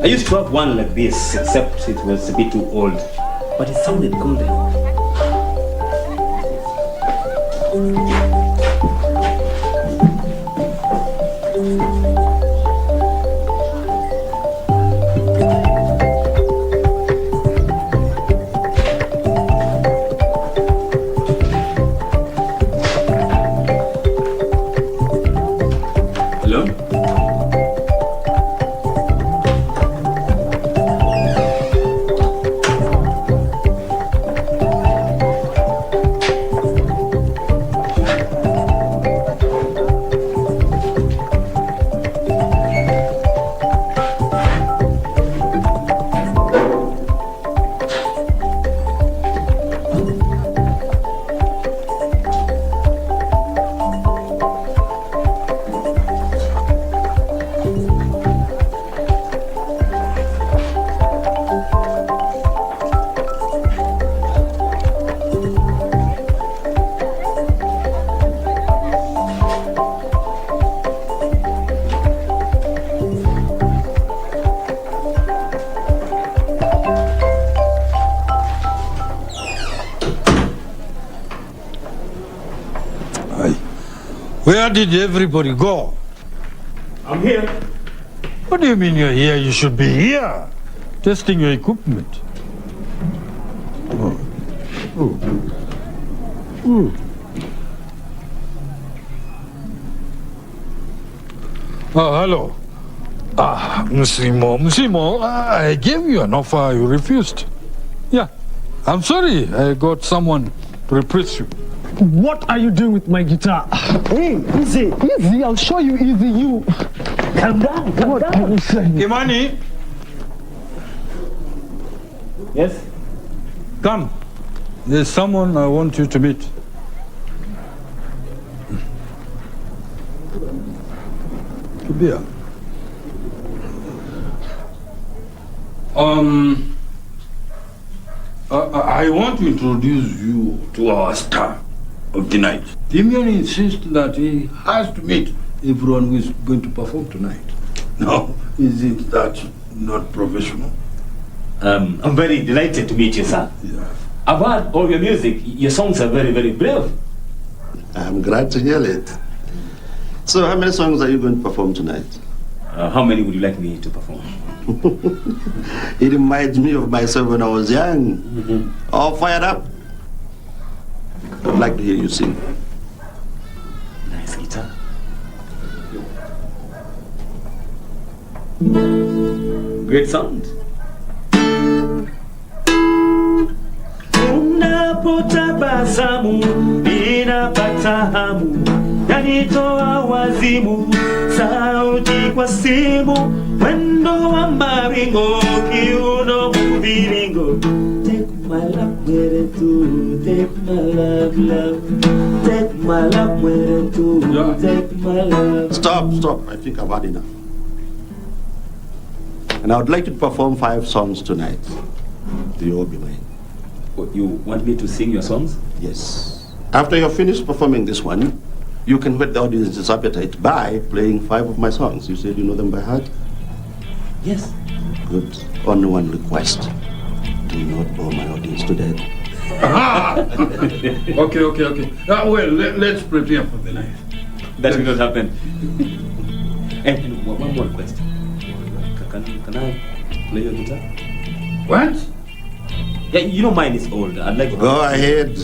[SPEAKER 13] I used to have one like this, except it was a bit too old, but it sounded golden.
[SPEAKER 12] Where did everybody go?
[SPEAKER 27] I'm here.
[SPEAKER 12] What do you mean you're here? You should be here, testing your equipment. Oh, hello. Msimo, I gave you an offer, you refused. Yeah, I'm sorry, I got someone to replace you.
[SPEAKER 23] What are you doing with my guitar? Hey, easy, I'll show you easy, you. Calm down, calm down.
[SPEAKER 12] Kimani?
[SPEAKER 23] Yes?
[SPEAKER 12] Come, there's someone I want you to meet. Kubia. I want to introduce you to our star of the night. Damian insists that he has to meet everyone who is going to perform tonight. Now, isn't that not professional?
[SPEAKER 13] I'm very delighted to meet you, sir.
[SPEAKER 12] Yeah.
[SPEAKER 13] I've heard all your music. Your songs are very, very brave.
[SPEAKER 14] I'm glad to hear it. So, how many songs are you going to perform tonight?
[SPEAKER 13] How many would you like me to perform?
[SPEAKER 14] It reminds me of myself when I was young. All fired up. I'd like to hear you sing.
[SPEAKER 13] Nice guitar. Great sound. Unapotabasamu ninapata hamu, yanitoa wazimu, sauti kwa simu, wendo wa maringo, kiuno mviringo. Take my love where to, take my love, love. Take my love where to, take my love.
[SPEAKER 14] Stop. I think I've had enough. And I would like you to perform 5 songs tonight. Do you all be mine?
[SPEAKER 13] You want me to sing your songs?
[SPEAKER 14] Yes. After you're finished performing this one, you can whet the audience's appetite by playing 5 of my songs. You said you know them by heart?
[SPEAKER 13] Yes.
[SPEAKER 14] Good. Only one request. Do not bore my audience to death.
[SPEAKER 12] Okay. Well, let's prepare for the night.
[SPEAKER 13] That will not happen. And one more question. Can I play your guitar?
[SPEAKER 12] What?
[SPEAKER 13] Yeah, you know mine is old. I'd like to...
[SPEAKER 14] Go ahead.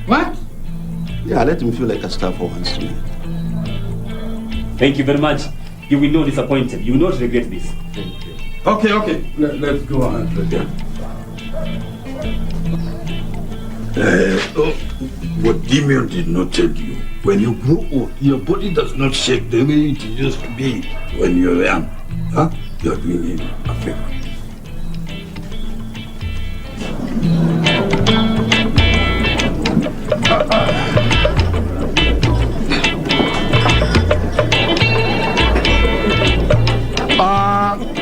[SPEAKER 12] What?
[SPEAKER 14] Yeah, let him feel like a star for once tonight.
[SPEAKER 13] Thank you very much. You will not disappointed. You will not regret this.
[SPEAKER 12] Okay. Let's go on. What Damian did not tell you, when you grow old, your body does not shake the way it used to be when you were young. Huh? You're doing him a favor.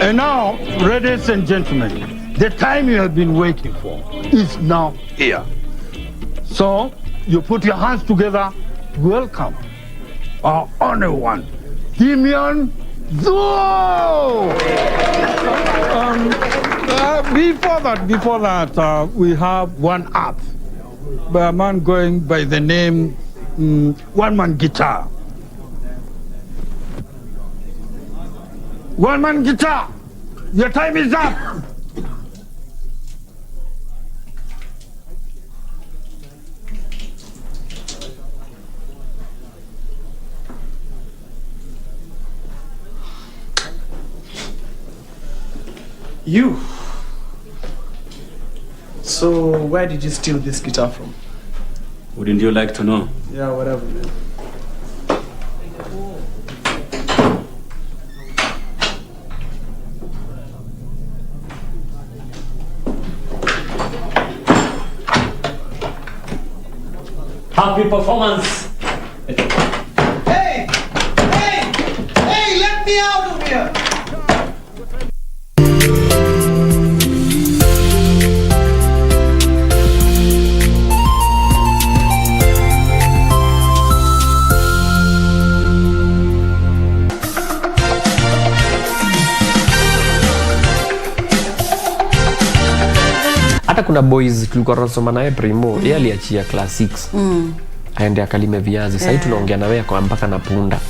[SPEAKER 12] And now, ladies and gentlemen, the time you have been waiting for is now here. So, you put your hands together, welcome our only one, Damian Zuo! Before that, we have one app by a man going by the name One Man Guitar. One Man Guitar, your time is up.
[SPEAKER 17] You. So where did you steal this guitar from?
[SPEAKER 13] Wouldn't you like to know?
[SPEAKER 17] Yeah, whatever, man.
[SPEAKER 13] Happy performance.
[SPEAKER 18] Hey, let me out of here.
[SPEAKER 19] Hata kuna boys tulikuwa tunasoma naye primo, yeye aliachia class 6. Aende akalime viazi. Sasa tunaongea na wewe kwa mpaka na punda.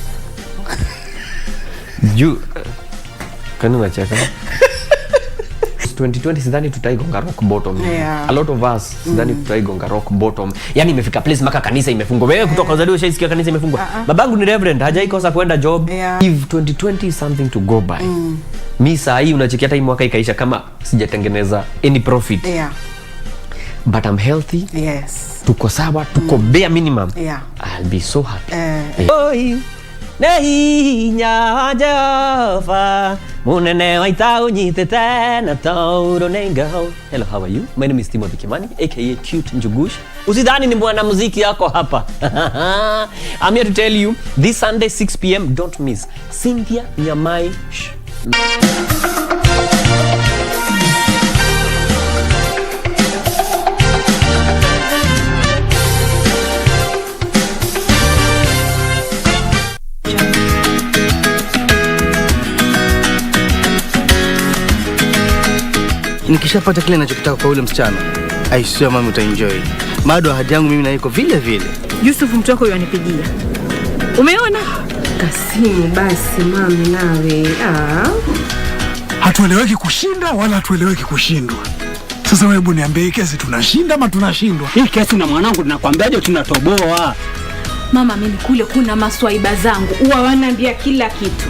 [SPEAKER 19] Kani unacheka? because 2020 sidhani tutaigonga rock bottom.
[SPEAKER 5] Yeah.
[SPEAKER 19] A lot of us sidhani tutaigonga rock bottom. Yani imefika place maka kanisa imefungwa. Wewe kutoka uzaliwa ushaisikia kanisa imefungwa. Babangu ni reverend, hajaikosa kwenda job. If 2020 is something to go by. Mi saa hii unachekia hata hii mwaka ikaisha kama sijatengeneza any profit. But I'm healthy. Tuko sawa, tuko bare minimum. I'll be so happy.
[SPEAKER 1] Oi, nei nyajafa munene waita unyitete na tauro nengao. Hello, how are you? My name is Timothy Kimani, aka Cute Njugush. Usidhani ni mwana muziki yako hapa. I'm here to tell you, this Sunday 6 p.m, don't miss Cynthia Nyamai.
[SPEAKER 3] Nikishapata kile ninachotaka kwa yule msichana, I swear mami utaenjoy. Bado ahadi yangu mimi na iko vile vile.
[SPEAKER 8] Yusuf mtu wako yanipigia. Umeona? Kasimu basi mami nawe.
[SPEAKER 9] Hatueleweki kushinda wala hatueleweki kushindwa. Sasa wewe hebu niambie, kesi tunashinda ama tunashindwa?
[SPEAKER 26] Hii kesi na mwanangu tunakwambiaje tunatoboa?
[SPEAKER 8] Mama, mimi kule kuna maswaiba zangu. Huwa wananiambia kila kitu.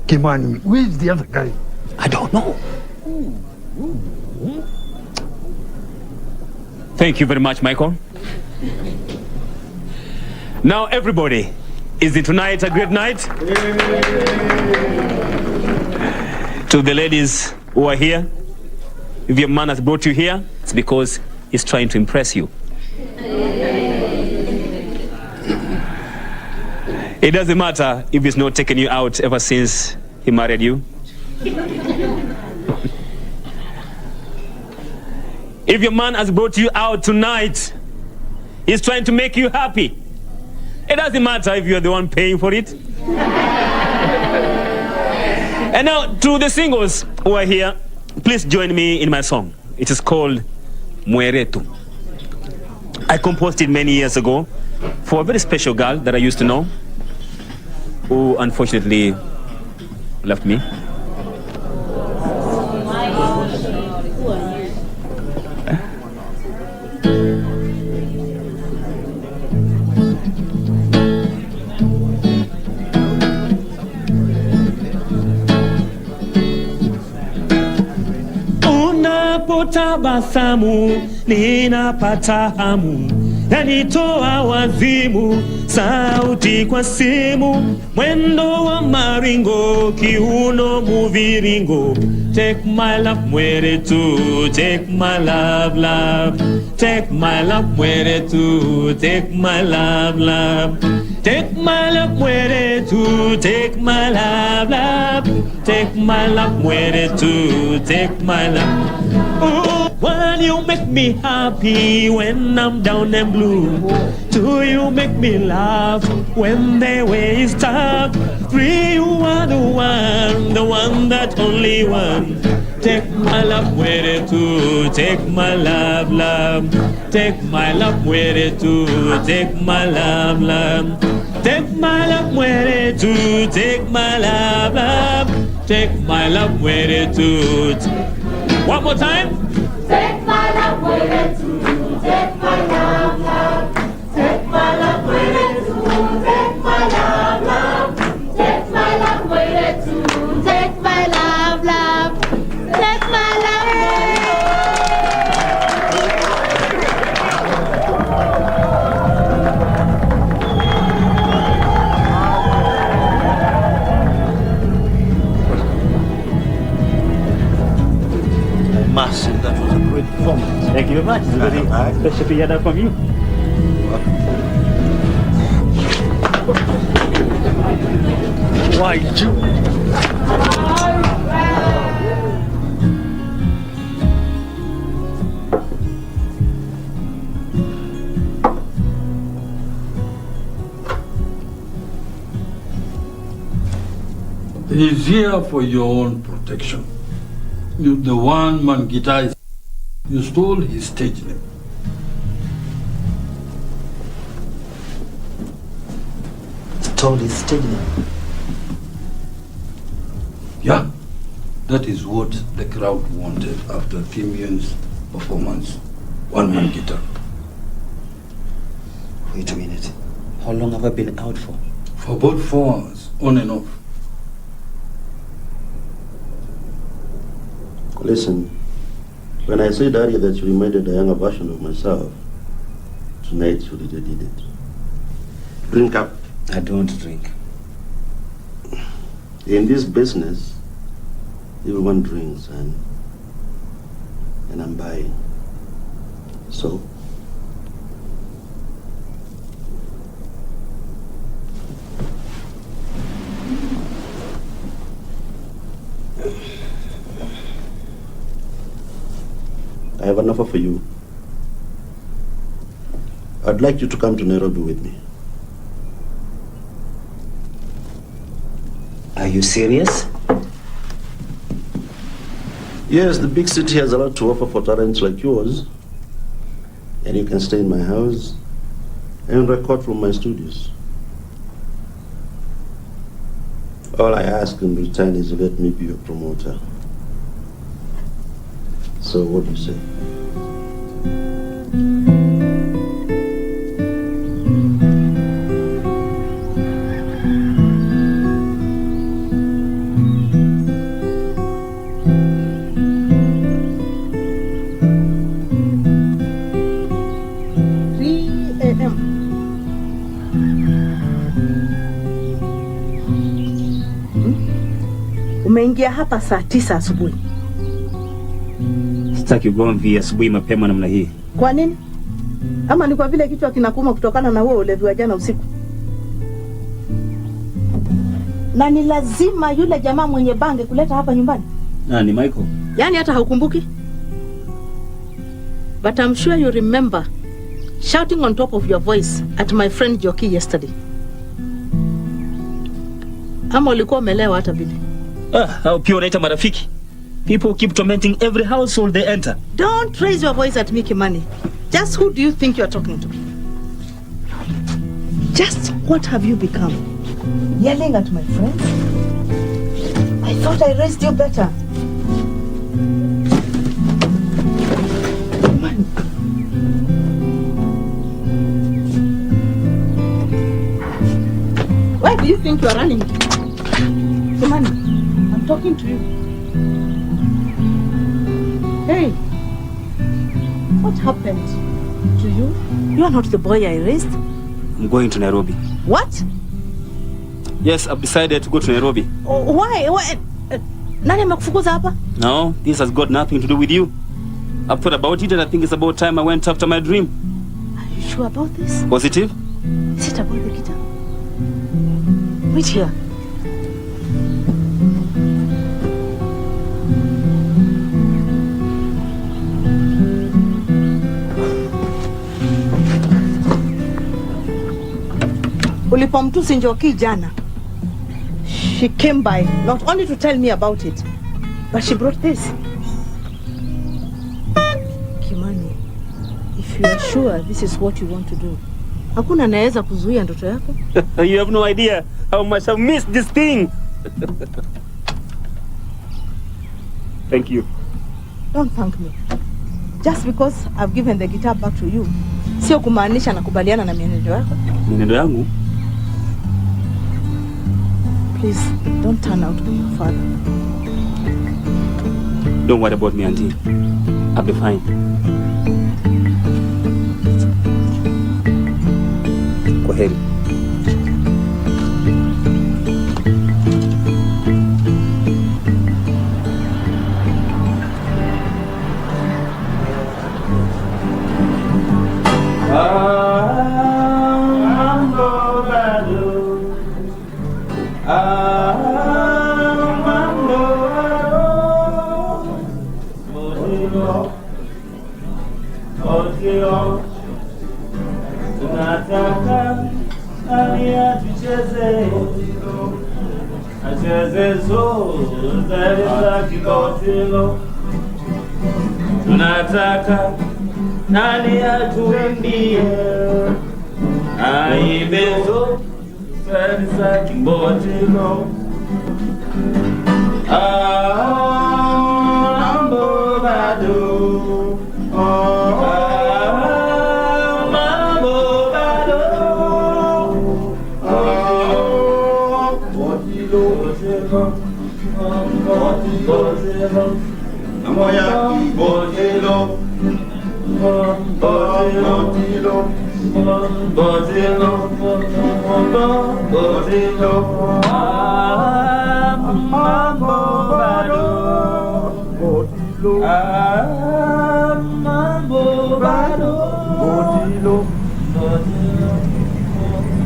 [SPEAKER 12] Kimani, where's the other guy?
[SPEAKER 26] I don't know.
[SPEAKER 13] Thank you very much, Michael. Now, everybody, is it tonight a great night? To the ladies who are here, if your man has brought you here, it's because he's trying to impress you. It doesn't matter if he's not taken you out ever since he married you. If your man has brought you out tonight, he's trying to make you happy. It doesn't matter if you're the one paying for it. And now, to the singles who are here, please join me in my song. It is called Mueretu. I composed it many years ago for a very special girl that I used to know, who unfortunately left me. Unapotabasamu ninapata hamu, yanitoa wazimu, sauti kwa simu, mwendo wa maringo, kiuno muviringo. Take my love Mueretu, take my love, love. Take my love Mueretu, take my love, love. Take my love Mueretu, take my love, love. Take my love Mueretu, take my love. Oh, while you make me happy when I'm down and blue, do you make me laugh when the way is tough? Free, you are the one that only one. Take my love Mueretu, take my love, love. Take my love Mueretu, take my love, love. Take my love Mueretu, take my love, love. Take my love Mueretu. One more time.
[SPEAKER 2] Take my love Mueretu, take my love, love. Take my love Mueretu, take my love, love. Take my love Mueretu, take my love, love. Take my love.
[SPEAKER 26] Massive, that was a great performance.
[SPEAKER 13] Thank you very much. It's very special to hear that from you.
[SPEAKER 26] Why you?
[SPEAKER 12] He's here for your own protection. You're the one-man guitarist. You stole his stage name.
[SPEAKER 14] Stole his stage name?
[SPEAKER 12] Yeah, that is what the crowd wanted after Kim Yun's performance. One-man guitar.
[SPEAKER 14] Wait a minute. How long have I been out for?
[SPEAKER 12] For about 4 hours, on and off.
[SPEAKER 14] Listen, when I said earlier that you reminded a younger version of myself, tonight you really did it. Drink up. I don't drink. In this business, everyone drinks and I'm buying. So? I have an offer for you. I'd like you to come to Nairobi with me. Are you serious? Yes, the big city has a lot to offer for talents like yours. And you can stay in my house and record from my studios. All I ask in return is let me be your promoter. So what do you say?
[SPEAKER 6] Umeingia hapa saa 9 asubuhi.
[SPEAKER 13] Sitaki ugomvi asubuhi mapema namna hii.
[SPEAKER 6] Kwa nini? Ama ni kwa vile kichwa kinakuuma kutokana na huo ulevi wa jana usiku? Na ni lazima yule jamaa mwenye bange kuleta hapa nyumbani?
[SPEAKER 13] Nani, Michael?
[SPEAKER 6] Yaani hata haukumbuki? But I'm sure you remember shouting on top of your voice at my friend Joki yesterday. Ama ulikuwa umelewa hata vile?
[SPEAKER 13] How pure unaita marafiki? People keep tormenting every household they enter.
[SPEAKER 6] Don't raise your voice at me, Kimani. Just who do you think you're talking to? Just what have you become? Yelling at my friends? I thought I raised you better. Kimani. Where do you think you're running? Kimani, I'm talking to you. Hey, what happened to you? You are not the boy I raised.
[SPEAKER 13] I'm going to Nairobi.
[SPEAKER 6] What?
[SPEAKER 13] Yes, I've decided to go to Nairobi.
[SPEAKER 6] Oh, why? Nani amekufukuza hapa?
[SPEAKER 13] No, this has got nothing to do with you. I've thought about it and I think it's about time I went after my dream.
[SPEAKER 6] Are you sure about this?
[SPEAKER 13] Positive?
[SPEAKER 6] Is it about the guitar? Wait here. Ulipomtusi Njoki jana, she came by not only to tell me about it, but she brought this. Kimani, if you are sure this is what you want to do, hakuna anaweza kuzuia ndoto yako.
[SPEAKER 13] You have no idea how much I've missed this thing. Thank you.
[SPEAKER 6] Don't thank me. Just because I've given the guitar back to you, sio kumaanisha nakubaliana na mienendo yako.
[SPEAKER 13] Mienendo yangu?
[SPEAKER 6] Please, don't turn out to be your father.
[SPEAKER 13] Don't worry about me, Auntie. I'll be fine. Kwaheri.
[SPEAKER 27] Tutaleta kikotilo. Tunataka nani atuimbie? Aibezo tutaleta kikotilo. Mambo bado. Mambo bado. Amoya botelo. Botelo. Botelo. Botelo. Mambo bado. Botelo. Mambo bado. Botelo. Botelo.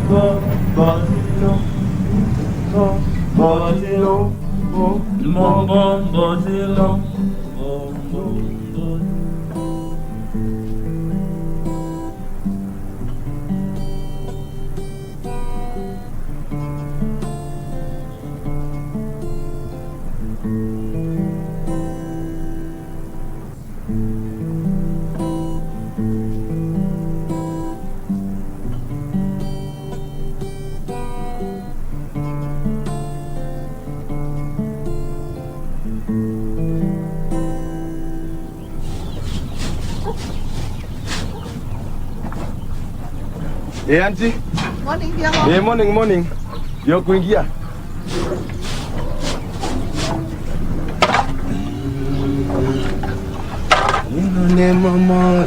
[SPEAKER 27] Botelo. Botelo.
[SPEAKER 11] Hey, auntie.
[SPEAKER 28] Morning, dear.
[SPEAKER 11] Hey, morning. Yo kuingia. Ne mama.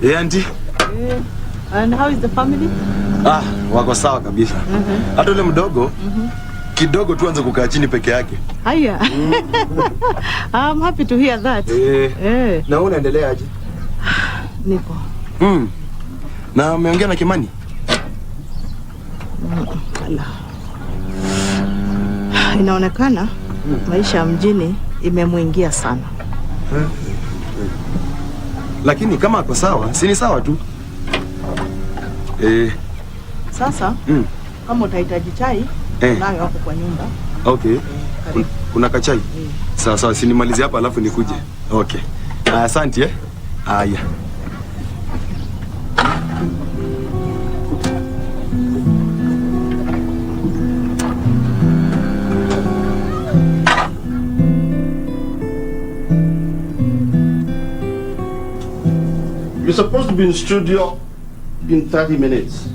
[SPEAKER 11] Hey, auntie.
[SPEAKER 28] And how is the family?
[SPEAKER 11] Wako sawa kabisa. Hata ule mdogo kidogo tu anze kukaa chini peke yake.
[SPEAKER 28] Haya. I'm happy to hear that.
[SPEAKER 11] Na wewe unaendelea aje?
[SPEAKER 28] Nipo.
[SPEAKER 11] Na umeongea na Kimani?
[SPEAKER 28] Inaonekana maisha ya mjini imemuingia sana.
[SPEAKER 11] Lakini kama ako sawa, si ni sawa tu.
[SPEAKER 28] Sasa kama utahitaji chai, nayo hapo kwa nyumba.
[SPEAKER 11] Okay. Kuna kachai? Sawa, sinimalize hapa alafu nikuje. Okay. Asante Aya.
[SPEAKER 14] You're supposed to be in studio in 30 minutes.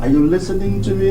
[SPEAKER 14] Are you listening to me?